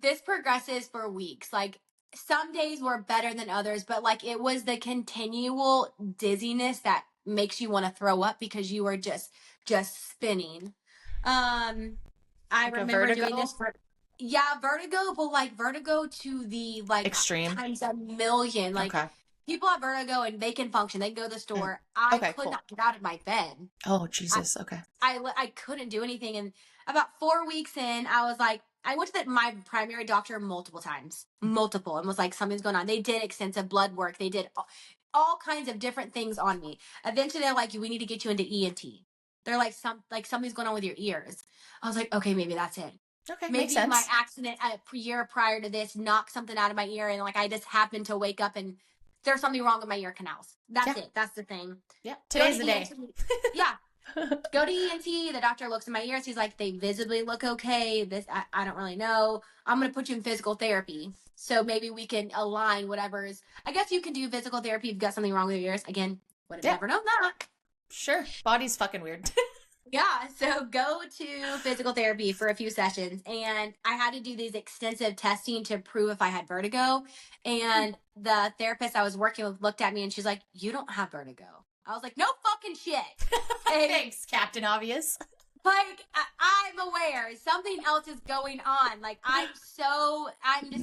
This progresses for weeks. Like some days were better than others, but like it was the continual dizziness that makes you want to throw up because you were just spinning. I like remember doing this for vertigo, but like vertigo to the like extreme times a million. Like people have vertigo and they can function. They can go to the store. I could not get out of my bed. Oh Jesus. I couldn't do anything. And about 4 weeks in, I was like, I went to my primary doctor multiple times, and was like, something's going on. They did extensive blood work. They did all kinds of different things on me. Eventually they're like, we need to get you into ENT. They're like, something's going on with your ears. I was like, okay, maybe that's it. Okay, maybe makes sense. My accident a year prior to this knocked something out of my ear, and like I just happened to wake up and there's something wrong with my ear canals. That's it. That's the thing. Yeah, today's the day. Yeah, go to ENT. The doctor looks at my ears. He's like, they visibly look okay. This I don't really know. I'm gonna put you in physical therapy, so maybe we can align whatever's. I guess you can do physical therapy if you've got something wrong with your ears. Again, would have never known that. Sure. Body's fucking weird. Yeah. So go to physical therapy for a few sessions. And I had to do these extensive testing to prove if I had vertigo. And the therapist I was working with looked at me and she's like, you don't have vertigo. I was like, no fucking shit. Thanks, Captain Obvious. Like I'm aware something else is going on. Like I'm just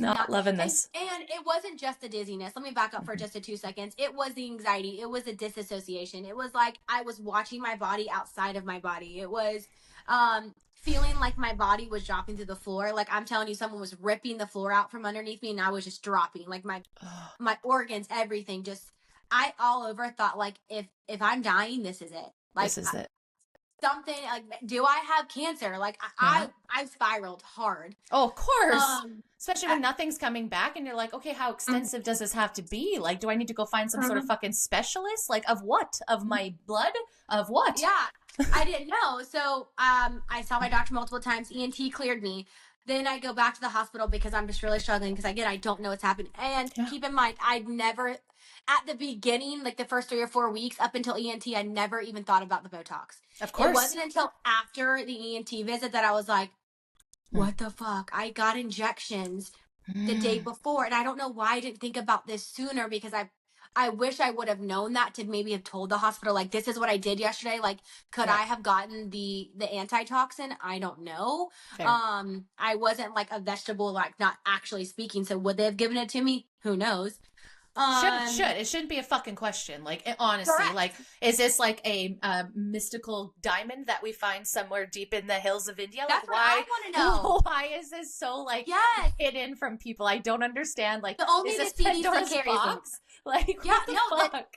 Not not. loving And this. it wasn't just the dizziness. Let me back up for just a 2 seconds. It was the anxiety. It was the disassociation. It was like I was watching my body outside of my body. It was feeling like my body was dropping to the floor. Like I'm telling you, someone was ripping the floor out from underneath me, and I was just dropping. Like my organs, everything. Just I all over thought like if I'm dying, this is it. Like This is it. something like, do I have cancer? Like Yeah. I spiraled hard. Oh, of course. Um, Especially I, when nothing's coming back and you're like, okay, how mm, extensive does this have to be? Like, do I need to go find some sort of mhm. fucking specialist? Like, of what? Of my blood? Of what? Yeah, I didn't know. So I saw my doctor multiple times. ENT cleared me. Then I go back to the hospital because I'm just really struggling because again I don't know what's happened. And Yeah. keep in mind, I'd never at the beginning, like the first 3 or 4 weeks up until ENT, I never even thought about the Botox. Of It course. wasn't until after the ENT visit that I was like, Mm. what the fuck? I got injections the day Mm. before, and I don't know why I didn't think about this sooner because I wish I would have known that to maybe have told the hospital like this is what I did yesterday. Like could Yeah. I have gotten the antitoxin? I don't know. Fair. I wasn't like a vegetable, like not actually speaking, so would they have given it to me? Who knows? Should Um it shouldn't be a fucking question. Like honestly, like Correct. is this like a mystical diamond that we find somewhere deep in the hills of India? Like That's what I why want to know. why is this so like Yes. hidden from people? I don't understand. Like The is only the this CDC Pandora's carries them. box? Like Yeah, what the no, fuck?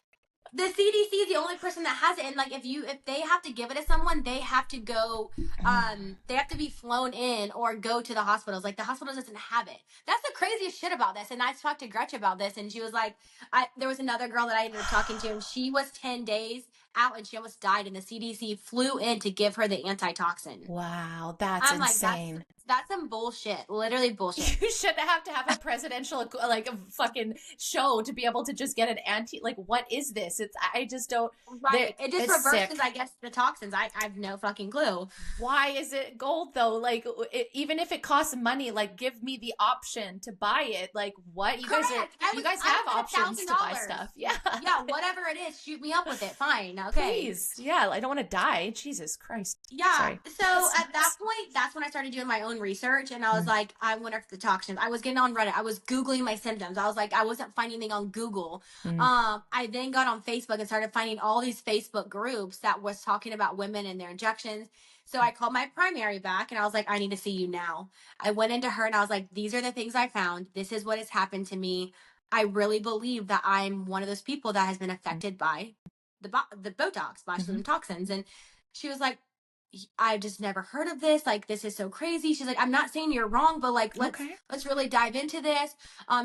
the CDC is the only person that has it, and like if they have to give it to someone, they have to go, they have to be flown in or go to the hospitals. Like the hospital doesn't have it. That's the craziest shit about this. And I talked to Gretchen about this, and she was like, there was another girl that I ended up talking to, and she was 10 days out, and she almost died, and the CDC flew in to give her the antitoxin. Wow, that's I'm like, insane. that's some bullshit, literally bullshit. You shouldn't have to have a presidential like a fucking show to be able to just get an anti like what is this? It's I just don't Right. It just it's reverses, sick. I guess, the toxins. I have no fucking clue. Why is it gold though? Like even if it costs money, like give me the option to buy it. Like what Correct. you guys I have was at options to buy $1,000. stuff. Yeah. Yeah, whatever it is, shoot me up with it. Fine. Okay. Please. Yeah, I don't want to die. Jesus Christ. Yeah. Sorry. So at that point, that's when I started doing my own research, and I was Mm. like, I wonder if the toxins. I was getting on Reddit. I was Googling my symptoms. I was like, I wasn't finding anything on Google. Mm. I then got on Facebook and started finding all these Facebook groups that was talking about women and their injections. So I called my primary back and I was like, I need to see you now. I went into her and I was like, these are the things I found. This is what has happened to me. I really believe that I'm one of those people that has been affected by the Botox, Mm-hmm. botulinum toxins. And she was like, I just never heard of this. Like, this is so crazy. She's like, I'm not saying you're wrong, but like, Okay. let's really dive into this.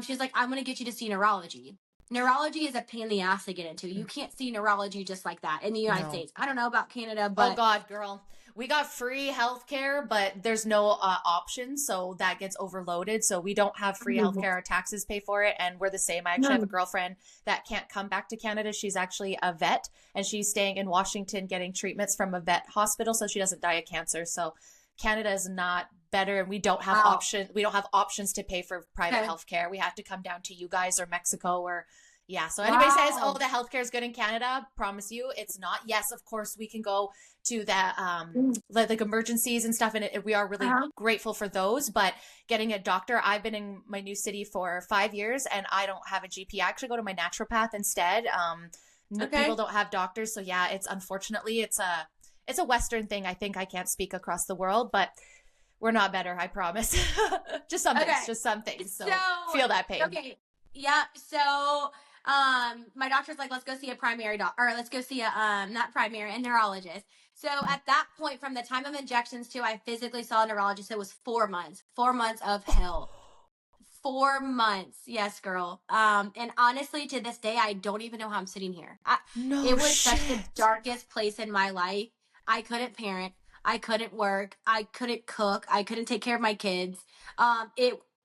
She's like, I'm gonna get you to see neurology. Neurology is a pain in the ass to get into. You can't see neurology just like that in the United No. States. I don't know about Canada, Oh but God, girl. We got free healthcare, but there's no options, so that gets overloaded. So we don't have free healthcare. Our taxes pay for it, and we're the same. I actually have a girlfriend that can't come back to Canada. She's actually a vet, and she's staying in Washington getting treatments from a vet hospital, so she doesn't die of cancer. So Canada is not better, and we don't have wow. We don't have options to pay for private Okay. healthcare. We have to come down to you guys or Mexico or yeah. So anybody says, "Oh, Wow. the healthcare is good in Canada," promise you, it's not. Yes, of course, we can go to the like emergencies and stuff, and we are really Uh-huh. grateful for those. But getting a doctor, I've been in my new city for 5 years, and I don't have a GP. I actually go to my naturopath instead. People Okay. don't have doctors, so yeah, it's unfortunately it's a Western thing. I think I can't speak across the world, but we're not better. I promise. Just some things, Okay. just some things. So So feel that pain. okay. Yeah. So my doctor's like, let's go see a primary doc, or let's go see a not primary, a neurologist. So at that point, from the time of injections to I physically saw a neurologist, it was 4 months. 4 months of hell. 4 months. Yes, girl. And honestly, to this day, I don't even know how I'm sitting here. No It was such the shit. darkest place in my life. I couldn't parent. I couldn't work. I couldn't cook. I couldn't take care of my kids.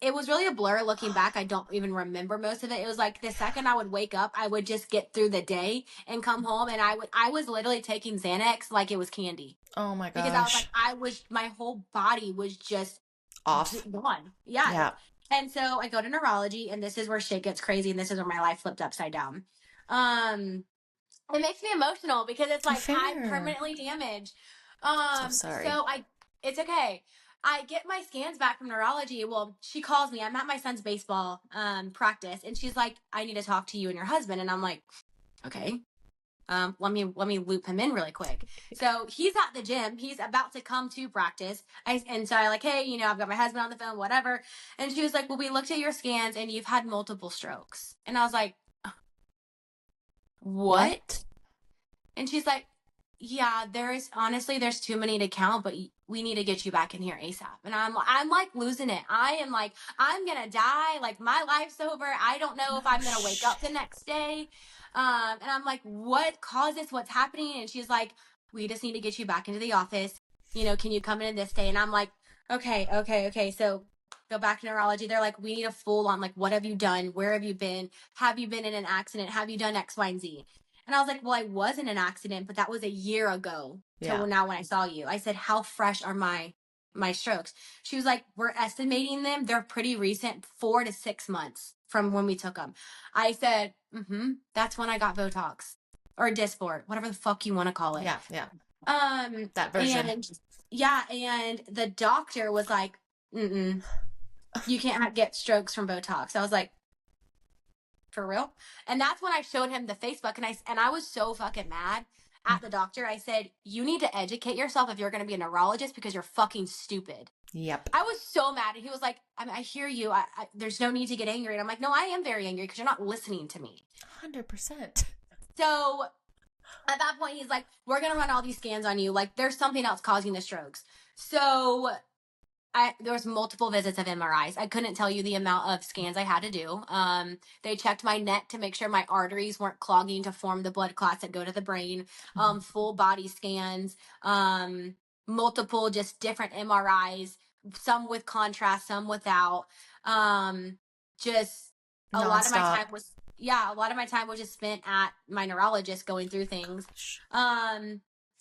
It was really a blur looking back. I don't even remember most of it. It was like the second I would wake up, I would just get through the day and come home, and I was literally taking Xanax like it was candy Oh my because I was like, gosh. my whole body was just Off. gone. Yeah. Yeah. And so I go to neurology, and this is where shit gets crazy, and this is where my life flipped upside down. Um, it makes me emotional because it's like I'm Fair. permanently damaged. So sorry. So it's okay. I get my scans back from neurology. Well, she calls me. I'm at my son's baseball practice, and she's like, "I need to talk to you and your husband." And I'm like, "Okay." Let me loop him in really quick. So he's at the gym. He's about to come to practice. And so I like, hey, I've got my husband on the phone, whatever. And she was like, well, we looked at your scans and you've had multiple strokes. And I was like, what? And she's like, yeah, there's too many to count, but we need to get you back in here ASAP. And I'm like losing it. I am like, I'm going to die. Like my life's over. I don't know if I'm going to wake up the next day. And I'm like, what caused this? What's happening? And she's like, we just need to get you back into the office. Can you come in this day? And I'm like, okay. So go back to neurology. They're like, we need a full on, like, what have you done? Where have you been? Have you been in an accident? Have you done X, Y, and Z? And I was like, well, I was in an accident, but that was a year ago till now when I saw you. I said, how fresh are my strokes? She was like, we're estimating them. They're pretty recent, 4 to 6 months from when we took them. I said, that's when I got Botox or dysport, whatever the fuck you want to call it. Yeah. That version. And the doctor was like, you can't get strokes from Botox. I was like, for real? And that's when I showed him the Facebook, and I was so fucking mad at the doctor. I said, you need to educate yourself if you're going to be a neurologist because you're fucking stupid. Yep. I was so mad. And he was like, I hear you. There's no need to get angry. And I'm like, no, I am very angry because you're not listening to me. 100%. So at that point, he's like, we're going to run all these scans on you. Like, there's something else causing the strokes. So there was multiple visits of MRIs. I couldn't tell you the amount of scans I had to do. They checked my neck to make sure my arteries weren't clogging to form the blood clots that go to the brain. Full body scans, multiple just different MRIs, some with contrast, some without. Just a lot of my time was just spent at my neurologist going through things.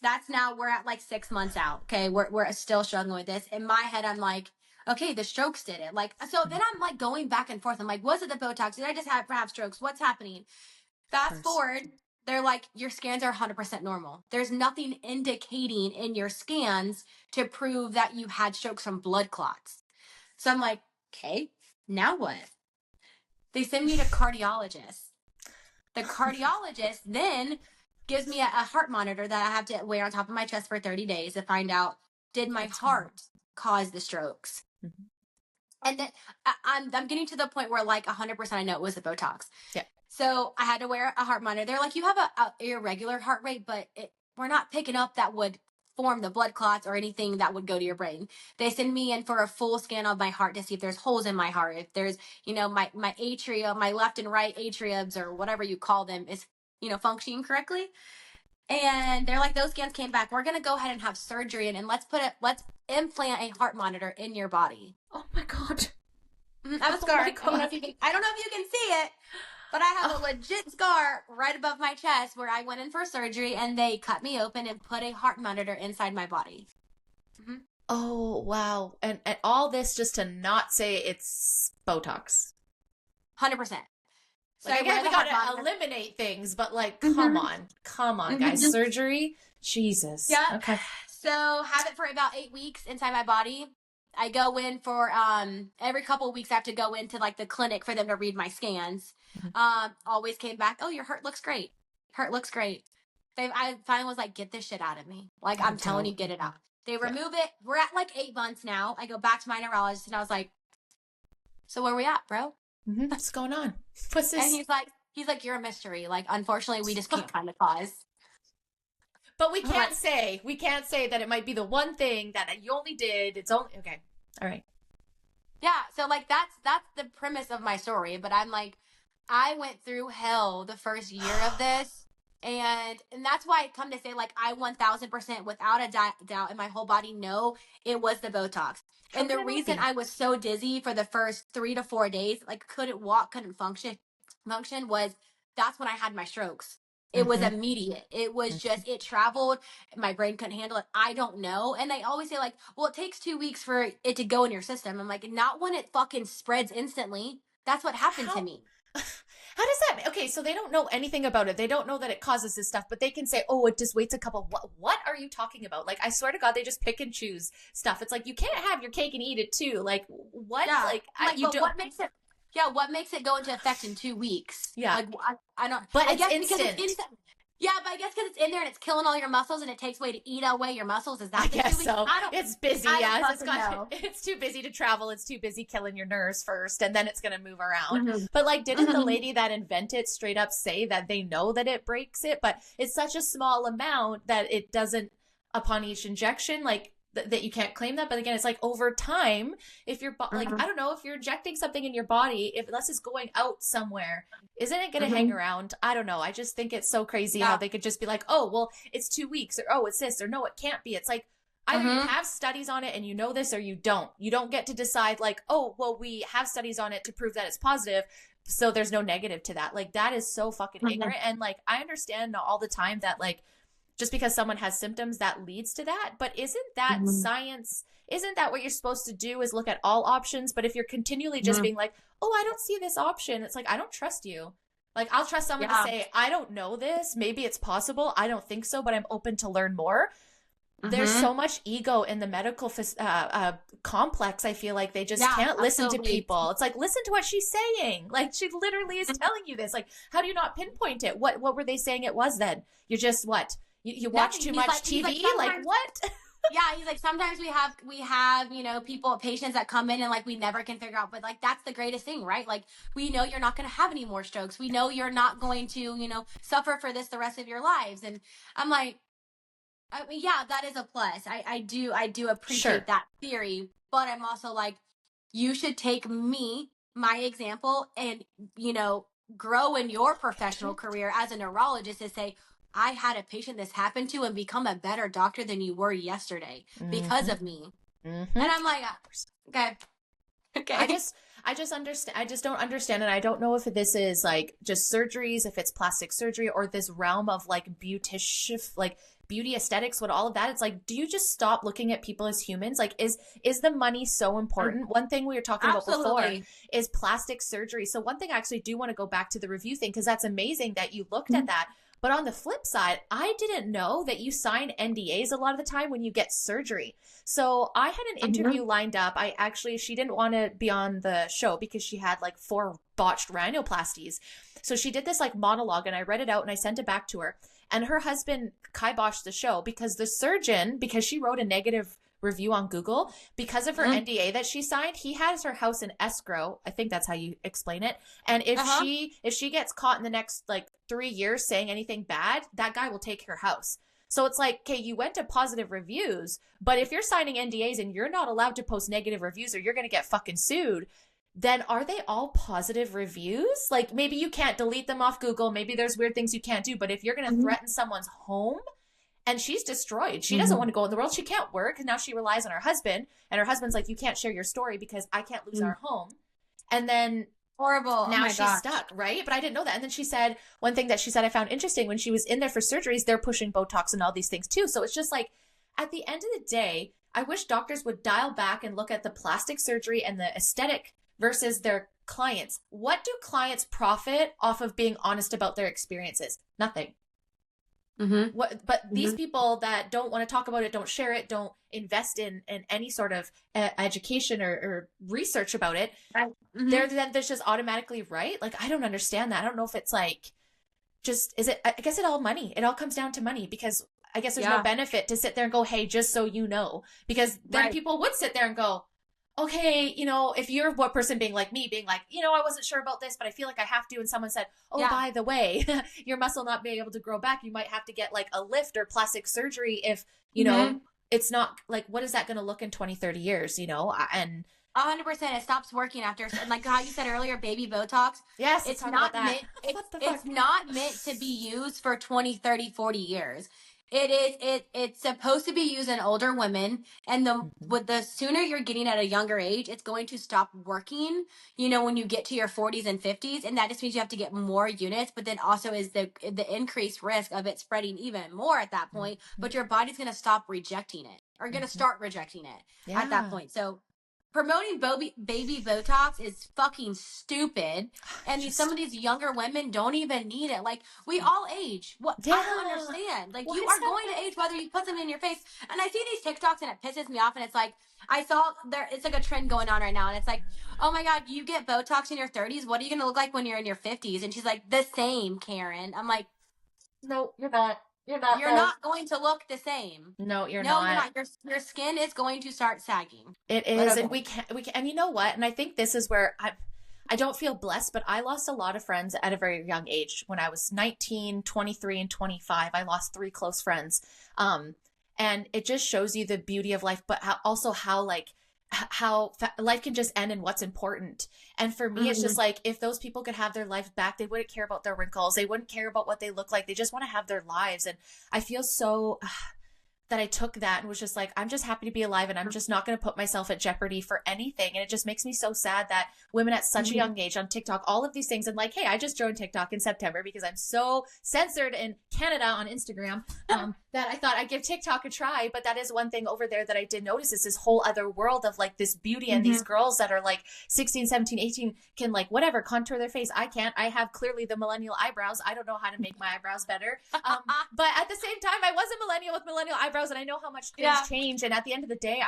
That's now we're at like 6 months out. Okay. We're still struggling with this. In my head, I'm like, okay, the strokes did it. Like, so then I'm like going back and forth. I'm like, was it the Botox? Did I just have strokes? What's happening? Fast forward. They're like, your scans are 100% normal. There's nothing indicating in your scans to prove that you had strokes from blood clots. So I'm like, okay, now what? They send me to cardiologist. The cardiologist then gives me a heart monitor that I have to wear on top of my chest for 30 days to find out, did my heart cause the strokes? And then I'm getting to the point where like 100% I know it was the Botox. Yeah. So I had to wear a heart monitor. They're like, you have a irregular heart rate, but we're not picking up that would form the blood clots or anything that would go to your brain. They send me in for a full scan of my heart to see if there's holes in my heart, if there's, my atria, my left and right atriums or whatever you call them is, functioning correctly. And they're like, those scans came back. We're going to go ahead and have surgery and let's implant a heart monitor in your body. Oh my God. I have a scar. I don't know if you can see it, but I have a legit scar right above my chest where I went in for surgery and they cut me open and put a heart monitor inside my body. Oh, wow. And all this just to not say it's Botox. 100%. So I guess we gotta eliminate things, but like, come on, guys. Surgery? Jesus. Yeah. Okay. So have it for about 8 weeks inside my body. I go in for every couple of weeks. I have to go into like the clinic for them to read my scans. Always came back. Oh, your heart looks great. I finally was like, get this shit out of me. Like, I'm telling you, get it out. They remove it. We're at like 8 months now. I go back to my neurologist and I was like, so where we at, bro? What's going on? What's this? And he's like, you're a mystery. Like, unfortunately, we just can't find the cause. But we can't say that it might be the one thing that you only did. It's only okay. All right. Yeah. So like that's the premise of my story. But I'm like, I went through hell the first year of this, and that's why I come to say like I 1,000% without a doubt in my whole body know it was the Botox. And the reason I was so dizzy for the first 3 to 4 days, like couldn't walk, couldn't function was that's when I had my strokes. It was immediate. It was just, it traveled. My brain couldn't handle it. I don't know. And they always say like, well, it takes 2 weeks for it to go in your system. I'm like, not when it fucking spreads instantly. That's what happened to me. How does that? Okay, so they don't know anything about it. They don't know that it causes this stuff, but they can say, "Oh, it just waits a couple." What are you talking about? Like, I swear to God, they just pick and choose stuff. It's like you can't have your cake and eat it too. Like, what? Yeah. Like, Like, you but don't. what makes it? Yeah, what makes it go into effect in 2 weeks? Yeah, Like, I don't. but I it's guess because it's instant. instant. Yeah, but I guess because it's in there and it's killing all your muscles and it takes away to eat away your muscles. Is I that the two guess weeks? so. It's busy. I don't Yes, fucking know. it's too busy to travel. It's too busy killing your nerves first, and then it's gonna move around. Mm-hmm. But like, didn't the Mm-hmm. lady that invented it straight up say that they know that it breaks it, but it's such a small amount that it doesn't upon each injection, like that you can't claim that. But again, it's like over time, if you're like, Mm-hmm. I don't know, if you're injecting something in your body, if unless it's going out somewhere, isn't it going to hang Mm-hmm. around? I don't know. I just think it's so crazy how Yeah. they could just be like, oh, well, it's 2 weeks, or oh, it's this, or no, it can't be. It's like, either you Mm-hmm. have studies on it and you know this, or you don't. You don't get to decide like, oh, well, we have studies on it to prove that it's positive, so there's no negative to that. Like, that is so fucking Mm-hmm. ignorant. And like, I understand all the time that like, just because someone has symptoms that leads to that, but isn't that Mm-hmm. science? Isn't that what you're supposed to do, is look at all options? But if you're continually just Mm-hmm. being like, oh, I don't see this option, it's like, I don't trust you. Like, I'll trust someone to Yeah. say, I don't know this, maybe it's possible, I don't think so, but I'm open to learn more. There's Mm-hmm. so much ego in the medical complex. I feel like they just Yeah, can't listen to absolutely. people. It's like, listen to what she's saying. Like, she literally is telling you this. Like, how do you not pinpoint it? What were they saying it was then? You're just what? You watch Nothing. too He's much like, he's like, TV? Like, sometimes, what? yeah, he's like, sometimes we have, patients that come in and like we never can figure out, but like that's the greatest thing, right? Like, we know you're not going to have any more strokes. We know you're not going to, suffer for this the rest of your lives. And I'm like, I mean, yeah, that is a plus. I do appreciate Sure. that theory, but I'm also like, you should take me, my example, and grow in your professional career as a neurologist and say, I had a patient this happened to and become a better doctor than you were yesterday because Mm-hmm. of me. Mm-hmm. And I'm like, okay, okay. I just understand. I just don't understand. And I don't know if this is like just surgeries, if it's plastic surgery, or this realm of like beautician, like beauty aesthetics, what all of that. It's like, do you just stop looking at people as humans? Like, is the money so important? One thing we were talking about before Absolutely. is plastic surgery. So one thing I actually do want to go back to the review thing, because that's amazing that you looked at that. But on the flip side, I didn't know that you sign NDAs a lot of the time when you get surgery. So I had an interview lined up. She didn't want to be on the show because she had like 4 botched rhinoplasties. So she did this like monologue, and I read it out and I sent it back to her. And her husband kiboshed the show because the surgeon, because she wrote a negative review on Google, because of her NDA that she signed, he has her house in escrow. I think that's how you explain it. And if she gets caught in the next like 3 years saying anything bad, that guy will take her house. So it's like, okay, you went to positive reviews, but if you're signing NDAs and you're not allowed to post negative reviews or you're going to get fucking sued, then are they all positive reviews? Like, maybe you can't delete them off Google. Maybe there's weird things you can't do. But if you're going to threaten someone's home, and she's destroyed, she doesn't want to go in the world. She can't work. And now she relies on her husband. And her husband's like, you can't share your story because I can't lose our home. And then Horrible. now Oh my she's gosh. stuck, right? But I didn't know that. And then she said, one thing that she said I found interesting, when she was in there for surgeries, they're pushing Botox and all these things too. So it's just like, at the end of the day, I wish doctors would dial back and look at the plastic surgery and the aesthetic versus their clients. What do clients profit off of being honest about their experiences? Nothing. But these people that don't want to talk about it, don't share it, don't invest in any sort of education or research about it, they're then there's just automatically right. Like, I don't understand that. I don't know if it's like, just, is it, I guess it all money. It all comes down to money, because I guess there's no benefit to sit there and go, hey, just so you know, because then people would sit there and go, okay, if you're what person being like me, being like, I wasn't sure about this, but I feel like I have to. And someone said, oh, by the way, your muscle not being able to grow back, you might have to get like a lift or plastic surgery if, it's not like, what is that going to look in 20, 30 years, and 100%. It stops working after, and like how you said earlier, baby Botox. Yes, it's not meant. It's not meant to be used for 20, 30, 40 years. It's supposed to be used in older women, and the sooner you're getting at a younger age, it's going to stop working, when you get to your 40s and 50s, and that just means you have to get more units, but then also is the increased risk of it spreading even more at that point, but your body's going to stop rejecting it, or going to start rejecting it at that point. So promoting baby Botox is fucking stupid. And some of these younger women don't even need it. Like, we all age. What? Yeah. I don't understand. Like, Why you is are that going to age whether you put them in your face. And I see these TikToks and it pisses me off. And it's like, I saw there, it's like a trend going on right now. And it's like, oh my God, you get Botox in your 30s. What are you going to look like when you're in your 50s? And she's like, the same, Karen. I'm like, no, you're not. You're not. you're not going to look the same. No, you're No, not. you're not. Your skin is going to start sagging. It But is, okay. and we can, and you know what? And I think this is where I don't feel blessed, but I lost a lot of friends at a very young age. When I was 19, 23, and 25, I lost 3 close friends. And it just shows you the beauty of life, but also how like how life can just end and what's important. And for me, it's just like, if those people could have their life back, they wouldn't care about their wrinkles. They wouldn't care about what they look like. They just want to have their lives. And I feel so that I took that and was just like, I'm just happy to be alive, and I'm just not going to put myself at jeopardy for anything. And it just makes me so sad that women at such a young age on TikTok, all of these things, and like, hey, I just joined TikTok in September because I'm so censored in Canada on Instagram that I thought I'd give TikTok a try. But that is one thing over there that I did notice, is this whole other world of like this beauty, and these girls that are like 16, 17, 18 can like whatever contour their face. I can't. I have clearly the millennial eyebrows. I don't know how to make my eyebrows better. But at the same time, I was a millennial with millennial eyebrows, and I know how much things change. And at the end of the day,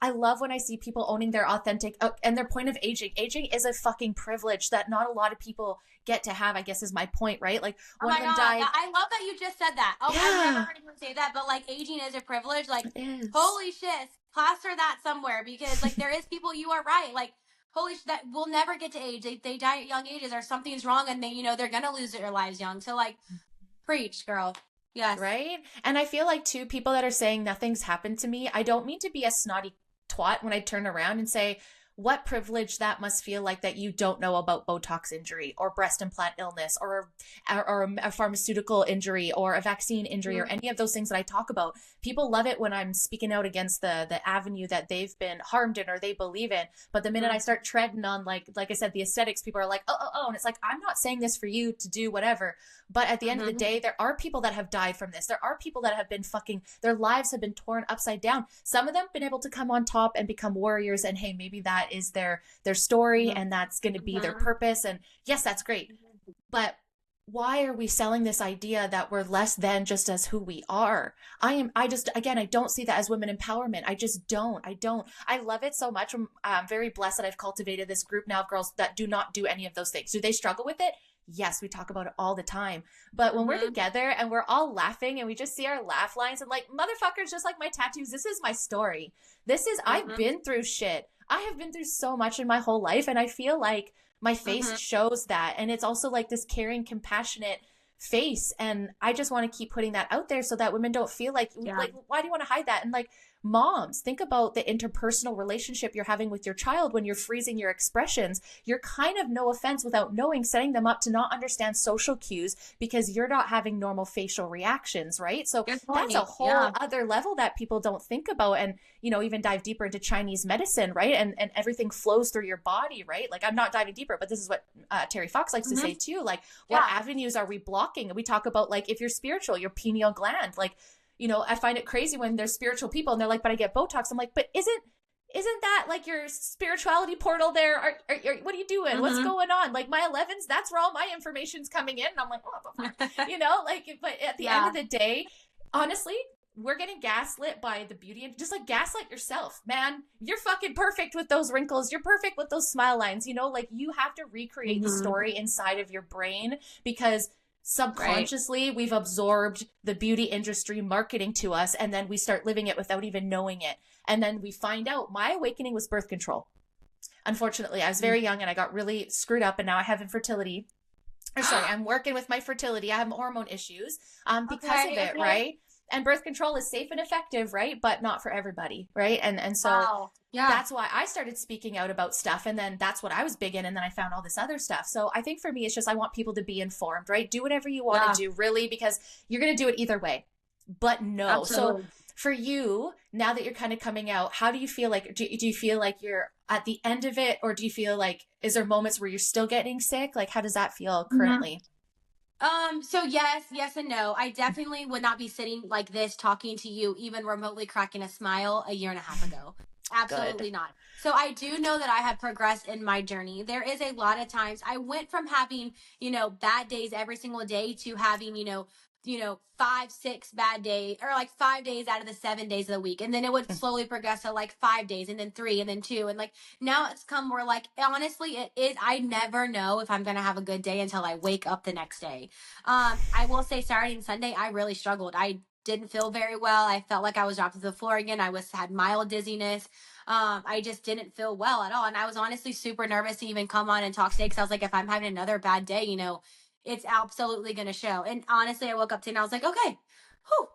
I love when I see people owning their authentic and their point of aging. Aging is a fucking privilege that not a lot of people get to have, I guess is my point, right? Like, one of them died. I love that you just said that. Oh, I've never heard anyone say that, but like, aging is a privilege. Like, holy shit, plaster that somewhere, because like, there is people, you are right. Like, holy shit, that will never get to age. They die at young ages, or something's wrong, and they, they're gonna lose their lives young. So like, preach, girl. Yes. Right? And I feel like, too, people that are saying nothing's happened to me, I don't mean to be a snotty twat when I turn around and say, what privilege that must feel like, that you don't know about Botox injury or breast implant illness or a pharmaceutical injury or a vaccine injury or any of those things that I talk about. People love it when I'm speaking out against the avenue that they've been harmed in or they believe in. But the minute I start treading on, like I said, the aesthetics, people are like, oh. And it's like, I'm not saying this for you to do whatever. But at the end of the day, there are people that have died from this. There are people that have been their lives have been torn upside down. Some of them have been able to come on top and become warriors. And hey, maybe that is their story and that's going to be their purpose. And yes, that's great. But why are we selling this idea that we're less than just as who we are? I don't see that as women empowerment. I just don't. I love it so much. I'm very blessed that I've cultivated this group now of girls that do not do any of those things. Do they struggle with it? Yes, we talk about it all the time. But when we're together and we're all laughing and we just see our laugh lines and like, motherfuckers, just like my tattoos, this is my story. I've been through shit. I have been through so much in my whole life, and I feel like my face shows that. And it's also like this caring, compassionate face. And I just want to keep putting that out there so that women don't feel like, why do you want to hide that? And like, moms, think about the interpersonal relationship you're having with your child when you're freezing your expressions. You're kind of, no offense, without knowing, setting them up to not understand social cues because you're not having normal facial reactions, right? So that's a whole other level that people don't think about. And, even dive deeper into Chinese medicine, right? And everything flows through your body, right? Like, I'm not diving deeper, but this is what Terry Fox likes to say too. Like, what avenues are we blocking? And we talk about, like, if you're spiritual, your pineal gland, like, I find it crazy when there's spiritual people and they're like, but I get Botox. I'm like, but isn't that like your spirituality portal there? What are you doing? What's going on? Like, my 11s, that's where all my information's coming in. And I'm like, but at the end of the day, honestly, we're getting gaslit by the beauty, and just like gaslight yourself, man. You're fucking perfect with those wrinkles. You're perfect with those smile lines. Like, you have to recreate the story inside of your brain, because subconsciously we've absorbed the beauty industry marketing to us, and then we start living it without even knowing it. And then we find out my awakening was birth control. Unfortunately, I was very young and I got really screwed up, and now I have infertility. I'm working with my fertility. I have hormone issues because of it, right? And birth control is safe and effective, right? But not for everybody, right? And so that's why I started speaking out about stuff. And then that's what I was big in. And then I found all this other stuff. So I think for me, it's just, I want people to be informed, right? Do whatever you want to do, really, because you're going to do it either way. But no. Absolutely. So for you, now that you're kind of coming out, how do you feel like, do you feel like you're at the end of it? Or do you feel like, is there moments where you're still getting sick? Like, how does that feel currently? So yes and no. I definitely would not be sitting like this talking to you, even remotely cracking a smile, a year and a half ago. Absolutely Good. not. So I do know that I have progressed in my journey. There is a lot of times I went from having, bad days every single day to having, 5, 6 bad days, or like 5 days out of the 7 days of the week. And then it would Mm. slowly progress to like 5 days and then 3 and then 2. And like now it's come where like honestly it is, I never know if I'm gonna have a good day until I wake up the next day. I will say Saturday and Sunday I really struggled. I didn't feel very well. I felt like I was dropped to the floor again. I was had mild dizziness. I just didn't feel well at all. And I was honestly super nervous to even come on and talk today because I was like, if I'm having another bad day, it's absolutely going to show. And honestly, I woke up today and I was like, okay, whew,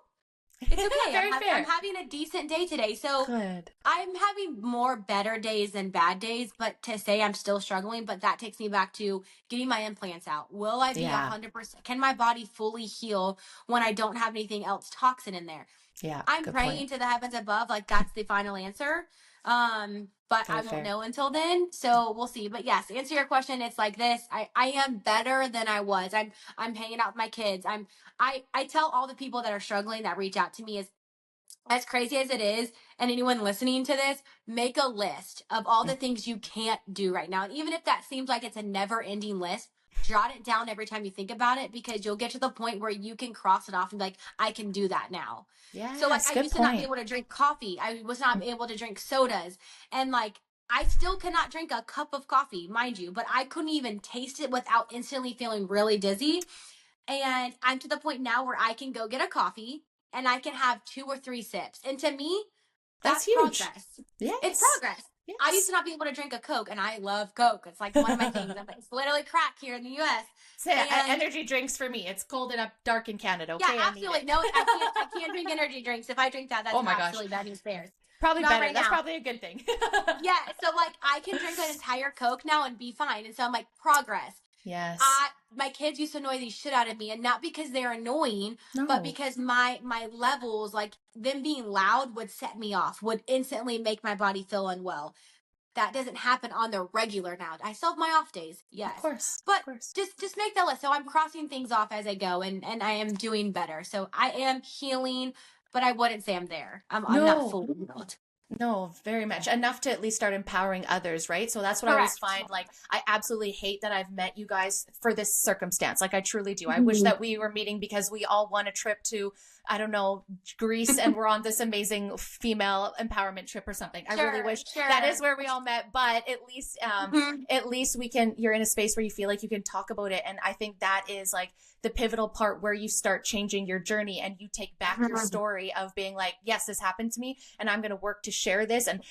it's okay. Very I'm fair. having a decent day today. So Good. I'm having more better days than bad days, but to say I'm still struggling, but that takes me back to getting my implants out. Will I be Yeah. 100%? Can my body fully heal when I don't have anything else toxin in there? Yeah. I'm Good praying point. to the heavens above, like that's the final answer. But I Very won't fair. know until then. So we'll see. But yes, to answer your question, it's like this. I am better than I was. I'm hanging out with my kids. I tell all the people that are struggling that reach out to me is as crazy as it is, and anyone listening to this, make a list of all the Mm. things you can't do right now. And even if that seems like it's a never ending list, jot it down every time you think about it because you'll get to the point where you can cross it off and be like, I can do that now. So like Yes. I Good used to not be point. able to drink coffee. I was not Mm. able to drink sodas. And like I still cannot drink a cup of coffee, mind you, but I couldn't even taste it without instantly feeling really dizzy. And I'm to the point now where I can go get a coffee and I can have 2 or 3 sips. And to me, That's that's huge. progress. It's Yes. progress. I used Yes. to not be able to drink a Coke, and I love Coke. It's like one of my things. It's literally crack here in the U.S. Say, And energy drinks for me. It's cold and up dark in Canada. yeah, Okay, I need absolutely. it. No, I can't drink energy drinks. If I drink that, that's Oh my gosh. absolutely bad news bears. Probably Not better. right That's now. probably a good thing. Yeah, so like I can drink an entire Coke now and be fine. And so I'm like, progress. Yes. My kids used to annoy the shit out of me, and not because they're annoying, but No. because my levels, like them being loud, would set me off, would instantly make my body feel unwell. That doesn't happen on the regular now. I still have my off days, Of yes, course. but Of course. just make that list. So I'm crossing things off as I go, and I am doing better. So I am healing, but I wouldn't say I'm there. I'm not No. fully healed. No, very much. Enough to at least start empowering others, right? So that's what I always Correct. find. Like, I absolutely hate that I've met you guys for this circumstance. Like, I truly do. I wish Mhm. that we were meeting because we all won a trip to, I don't know, Greece and we're on this amazing female empowerment trip or something. I really wish Sure. that is where we all met, but Mhm. at least you're in a space where you feel like you can talk about it. And I think that is like the pivotal part where you start changing your journey and you take back your Mhm. story of being like, yes, this happened to me and I'm going to work to share this. And,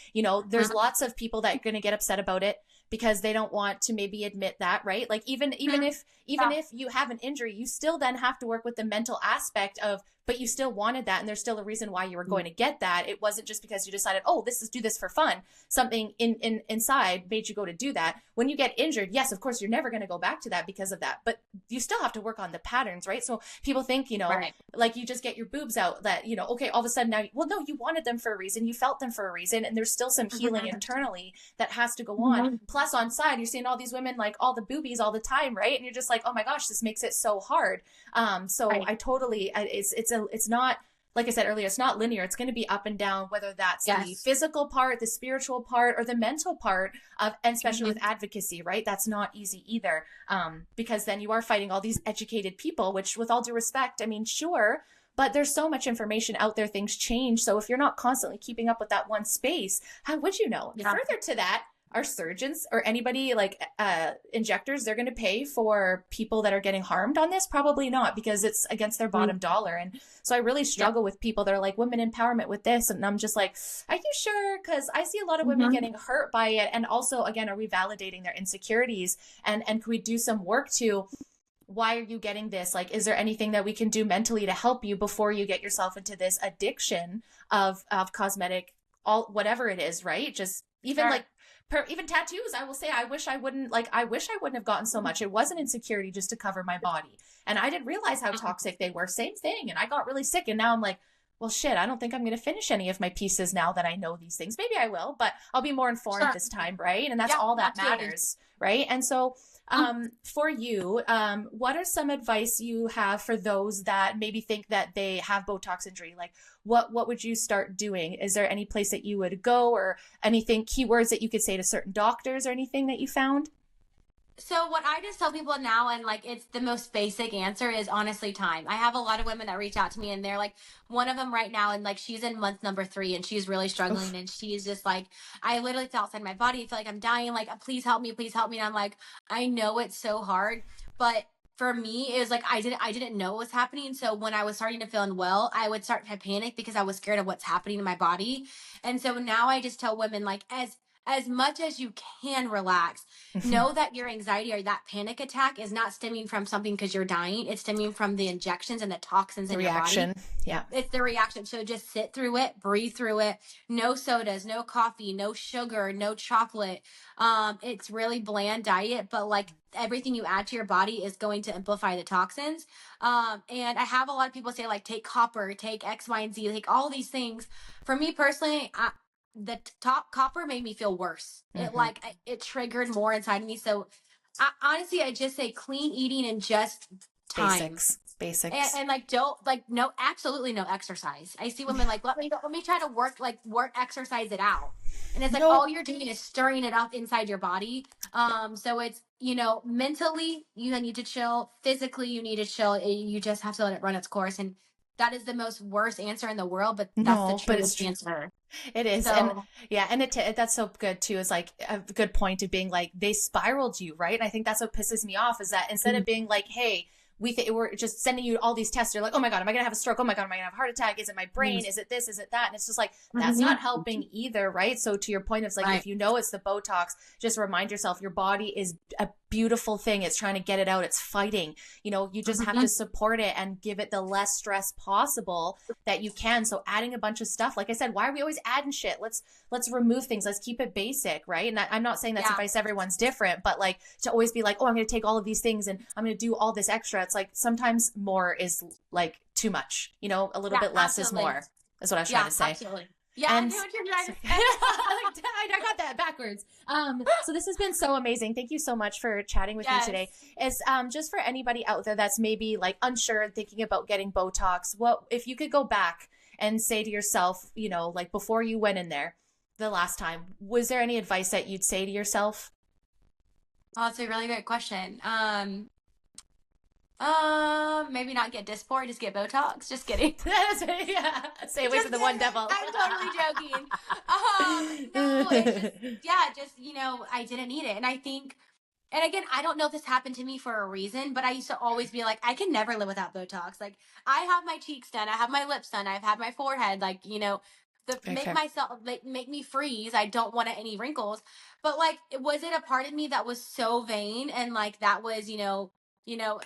there's Mhm. lots of people that are going to get upset about it because they don't want to maybe admit that, right? Like even if Yeah. you have an injury, you still then have to work with the mental aspect of, but you still wanted that and there's still a reason why you were going to get that. It wasn't just because you decided, oh, do this for fun. Something inside made you go to do that. When you get injured, yes, of course you're never going to go back to that because of that, but you still have to work on the patterns, right? So people think, Right. like you just get your boobs out that, okay, all of a sudden now, well, no, you wanted them for a reason. You felt them for a reason. And there's still some healing Mhm. internally that has to go on. Mhm. Plus on side, you're seeing all these women, like all the boobies all the time. Right. And you're just like, oh my gosh, this makes it so hard. So Right. it's not, like I said earlier, it's not linear. It's going to be up and down, whether that's the Yes. physical part, the spiritual part, or the mental part of, and especially Mhm. with advocacy, right? That's not easy either. Because then you are fighting all these educated people, which with all due respect, I mean, sure, but there's so much information out there. Things change. So if you're not constantly keeping up with that one space, how would you know? Yeah. Further to that, are surgeons or anybody like injectors, they're going to pay for people that are getting harmed on this? Probably not, because it's against their bottom dollar. And so I really struggle with people that are like women empowerment with this. And I'm just like, are you sure? Because I see a lot of women getting hurt by it. And also, again, are we validating their insecurities? And can we do some work to, why are you getting this? Like, is there anything that we can do mentally to help you before you get yourself into this addiction of cosmetic, all whatever it is, right? Just even like even tattoos. I will say, I wish I wouldn't have gotten so much. It was an insecurity just to cover my body. And I didn't realize how toxic they were. Same thing. And I got really sick. And now I'm like, well, shit, I don't think I'm going to finish any of my pieces now that I know these things. Maybe I will, but I'll be more informed this time. Right. And that's all that matters. Right. And so For you, what are some advice you have for those that maybe think that they have Botox injury? Like what would you start doing? Is there any place that you would go or anything, keywords that you could say to certain doctors or anything that you found? So what I just tell people now, and like it's the most basic answer, is honestly time. I have a lot of women that reach out to me, and they're like, one of them right now, and like she's in month number 3, and she's really struggling, Oof. and she's just like, I literally feel outside my body. I feel like I'm dying. Like, please help me, please help me. And I'm like, I know it's so hard, but for me, it was like I didn't know what was happening. So when I was starting to feel unwell, I would start to panic because I was scared of what's happening in my body. And so now I just tell women like as much as you can relax, know that your anxiety or that panic attack is not stemming from something because you're dying. It's stemming from the injections and the toxins The in your body. reaction. Yeah. It's the reaction. So just sit through it, breathe through it. No sodas, no coffee, no sugar, no chocolate. It's really bland diet, but like everything you add to your body is going to amplify the toxins. And I have a lot of people say like take copper, take X, Y, and Z, take all these things. For me personally, the top copper made me feel worse. It triggered more inside of me. So honestly, I just say clean eating and just time. Basics. And like don't like no absolutely no exercise. I see women like let me try to work exercise it out. And it's like all you're doing is stirring it up inside your body. So it's mentally you need to chill, physically you need to chill. You just have to let it run its course. And that is the most worst answer in the world, but that's the truest answer. It is. So, and yeah, and that's so good too. Is like a good point of being like, they spiraled you, right? And I think that's what pisses me off is that instead of being like, hey, we're just sending you all these tests. You're like, oh my God, am I going to have a stroke? Oh my God, am I going to have a heart attack? Is it my brain? Is it this? Is it that? And it's just like, that's not helping either. Right. So to your point, it's like, if you know it's the Botox, just remind yourself your body is a beautiful thing. It's trying to get it out. It's fighting, you just have to support it and give it the less stress possible that you can. So adding a bunch of stuff, like I said, why are we always adding shit? Let's remove things. Let's keep it basic. Right. And I'm not saying that's advice. Everyone's different, but like to always be like, oh, I'm going to take all of these things and I'm going to do all this extra. It's like sometimes more is like too much, a little bit less is more is what I was trying to say. Absolutely. Yeah, and I know what you're trying to say. I got that backwards. So this has been so amazing. Thank you so much for chatting with me today. Is just for anybody out there that's maybe like unsure and thinking about getting Botox, what if you could go back and say to yourself, like before you went in there the last time, was there any advice that you'd say to yourself? Oh, it's a really great question. Maybe not get dysport, just get Botox. Just kidding. Yeah. Stay away from the one devil. I'm totally joking. No, it's just, I didn't need it. And I think, and again, I don't know if this happened to me for a reason, but I used to always be like, I can never live without Botox. Like, I have my cheeks done, I have my lips done, I've had my forehead, like, make me freeze. I don't want any wrinkles. But like, was it a part of me that was so vain and like that was,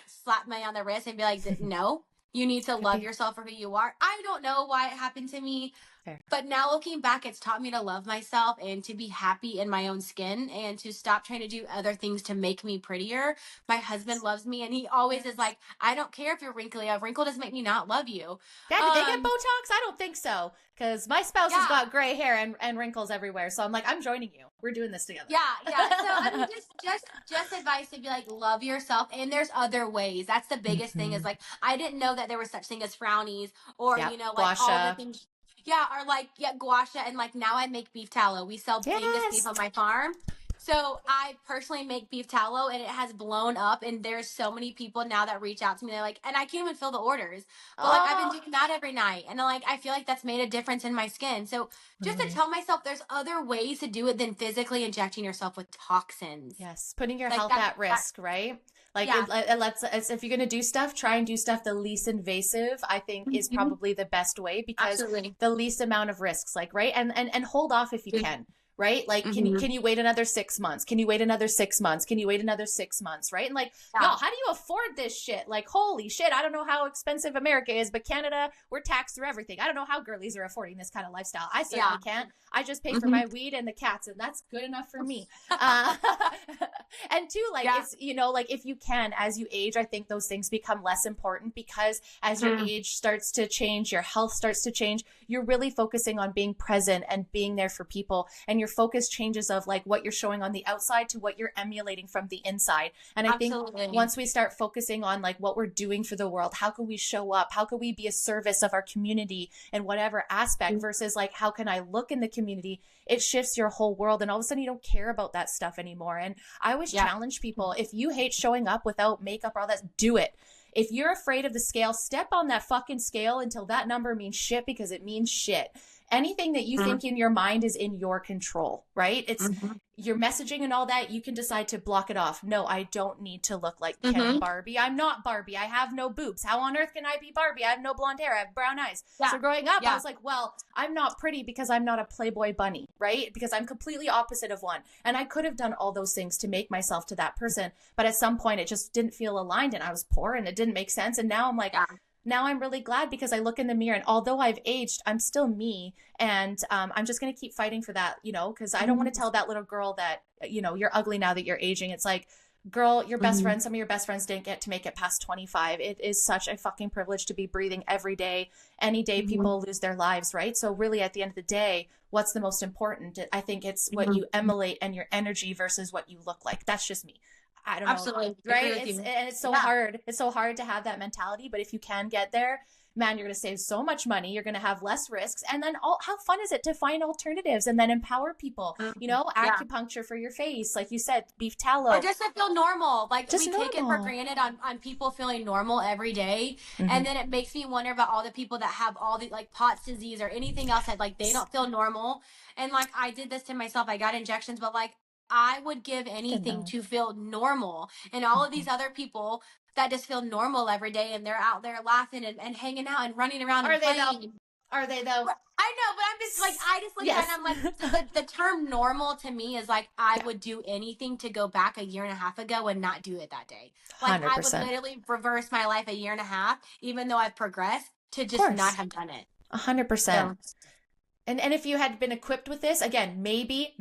slap me on the wrist and be like, no, you need to love yourself for who you are. I don't know why it happened to me. Fair. But now looking back, it's taught me to love myself and to be happy in my own skin and to stop trying to do other things to make me prettier. My husband loves me and he always is like, I don't care if you're wrinkly. A wrinkle doesn't make me not love you. Dad, did they get Botox? I don't think so. Because my spouse has got gray hair and wrinkles everywhere. So I'm like, I'm joining you. We're doing this together. Yeah. So I mean, just advice to be like, love yourself. And there's other ways. That's the biggest thing is like, I didn't know that there was such thing as frownies or, like all the things. Yeah, or like gua sha, and like now I make beef tallow. We sell Angus beef on my farm. So I personally make beef tallow and it has blown up and there's so many people now that reach out to me. They're like, and I can't even fill the orders. But like I've been doing that every night. And like I feel like that's made a difference in my skin. So just to tell myself there's other ways to do it than physically injecting yourself with toxins. Yes, putting your health at risk, right? Like if you're going to do stuff, try and do stuff the least invasive, I think is probably the best way because the least amount of risks, like, right. And hold off if you can, right? Like, can you wait another 6 months? Can you wait another 6 months? Can you wait another 6 months? Right. And like, y'all, how do you afford this shit? Like, holy shit. I don't know how expensive America is, but Canada, we're taxed through everything. I don't know how girlies are affording this kind of lifestyle. I certainly can't. I just pay for my weed and the cats and that's good enough for me. And two, like, it's, like if you can, as you age, I think those things become less important because as your age starts to change, your health starts to change, you're really focusing on being present and being there for people and you're your focus changes of like what you're showing on the outside to what you're emulating from the inside. And I think once we start focusing on like what we're doing for the world, how can we show up? How can we be a service of our community in whatever aspect versus like, how can I look in the community? It shifts your whole world. And all of a sudden you don't care about that stuff anymore. And I always challenge people, if you hate showing up without makeup or all that, do it. If you're afraid of the scale, step on that fucking scale until that number means shit, because it means shit. Anything that you think in your mind is in your control, right? It's your messaging and all that. You can decide to block it off. No, I don't need to look like Ken Barbie. I'm not Barbie. I have no boobs. How on earth can I be Barbie? I have no blonde hair. I have brown eyes. So growing up, I was like, well, I'm not pretty because I'm not a Playboy bunny, right? Because I'm completely opposite of one. And I could have done all those things to make myself to that person. But at some point, it just didn't feel aligned, and I was poor and it didn't make sense. And now I'm like, now I'm really glad, because I look in the mirror and although I've aged, I'm still me. And I'm just going to keep fighting for that, you know, because I don't want to tell that little girl that, you know, you're ugly now that you're aging. It's like, girl, your best friend, some of your best friends didn't get to make it past 25. It is such a fucking privilege to be breathing every day. Any day people lose their lives, right? So really at the end of the day, what's the most important? I think it's what you emulate and your energy versus what you look like. That's just me. I don't know. Right? It's so hard. It's so hard to have that mentality. But if you can get there, man, you're going to save so much money. You're going to have less risks. And then how fun is it to find alternatives and then empower people, you know, acupuncture for your face. Like you said, beef tallow. Or just to feel normal. Like we take it for granted on people feeling normal every day. And then it makes me wonder about all the people that have all the like POTS disease or anything else that like they don't feel normal. And like I did this to myself. I got injections, but like I would give anything to feel normal. And all of these other people that just feel normal every day, and they're out there laughing and hanging out and running around and playing. Are they though? I know, but I'm just like, I just look at it and I'm like, the term normal to me is like, I would do anything to go back a year and a half ago and not do it that day. Like 100%. I would literally reverse my life a year and a half, even though I've progressed, to just not have done it. 100%. So, and if you had been equipped with this, again, maybe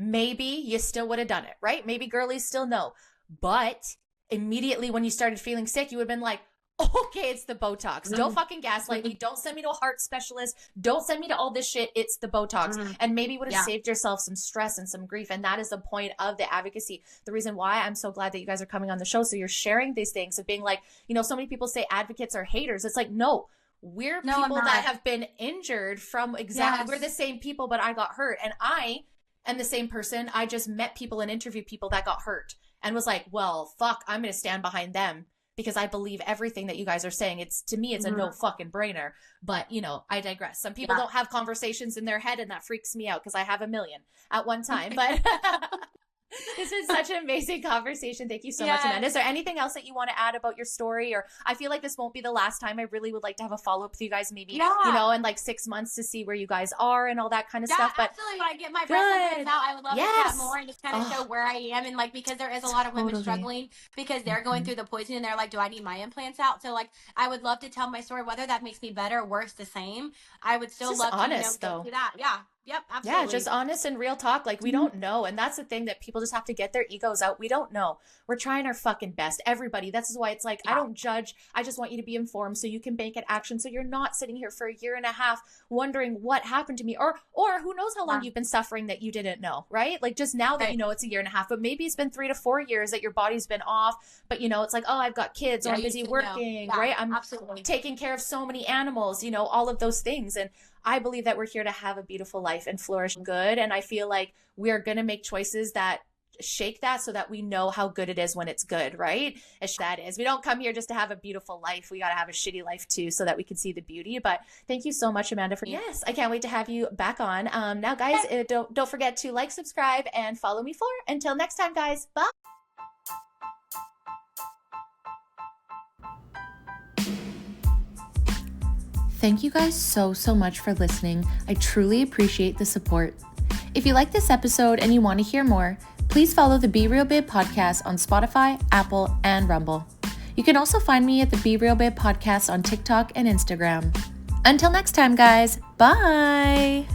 you still would have done it, right? Maybe girlies still know. But immediately when you started feeling sick, you would have been like, okay, it's the Botox. Don't fucking gaslight me. Don't send me to a heart specialist. Don't send me to all this shit. It's the Botox. And maybe would have saved yourself some stress and some grief. And that is the point of the advocacy. The reason why I'm so glad that you guys are coming on the show. So you're sharing these things of being like, you know, so many people say advocates are haters. It's like, no. We're people that have been injured from we're the same people, but I got hurt. And I am the same person. I just met people and interviewed people that got hurt and was like, well, fuck, I'm going to stand behind them because I believe everything that you guys are saying. It's to me, it's a no fucking brainer, but you know, I digress. Some people don't have conversations in their head and that freaks me out because I have a million at one time, but this is such an amazing conversation. Thank you so much, Amanda. Is there anything else that you want to add about your story? Or I feel like this won't be the last time. I really would like to have a follow-up with you guys maybe, you know, in like 6 months to see where you guys are and all that kind of stuff. But absolutely. When I get my breast implants out, I would love to chat more and just kind of show where I am. And like, because there is a lot of women struggling because they're going through the poison and they're like, do I need my implants out? So like, I would love to tell my story, whether that makes me better, worse, the same. I would still love to, go through that. Yeah. Yep, absolutely. Yeah, just honest and real talk. Like, we don't know. And that's the thing that people just have to get their egos out. We don't know. We're trying our fucking best. Everybody. That's why it's like, I don't judge. I just want you to be informed so you can bank at action. So you're not sitting here for a year and a half wondering what happened to me. Or who knows how long you've been suffering that you didn't know, right? Like, just now that you know it's a year and a half, but maybe it's been 3 to 4 years that your body's been off. But, you know, it's like, oh, I've got kids or I'm busy working, right? I'm taking care of so many animals, you know, all of those things. And I believe that we're here to have a beautiful life and flourish good. And I feel like we're going to make choices that shake that so that we know how good it is when it's good, right? As that is. We don't come here just to have a beautiful life. We got to have a shitty life too so that we can see the beauty. But thank you so much, Amanda, for yes, I can't wait to have you back on. Now, guys, don't forget to like, subscribe, and follow me for. Until next time, guys. Bye. Thank you guys so much for listening. I truly appreciate the support. If you like this episode and you want to hear more, please follow the Be Real Babe podcast on Spotify, Apple, and Rumble. You can also find me at the Be Real Babe podcast on TikTok and Instagram. Until next time, guys. Bye.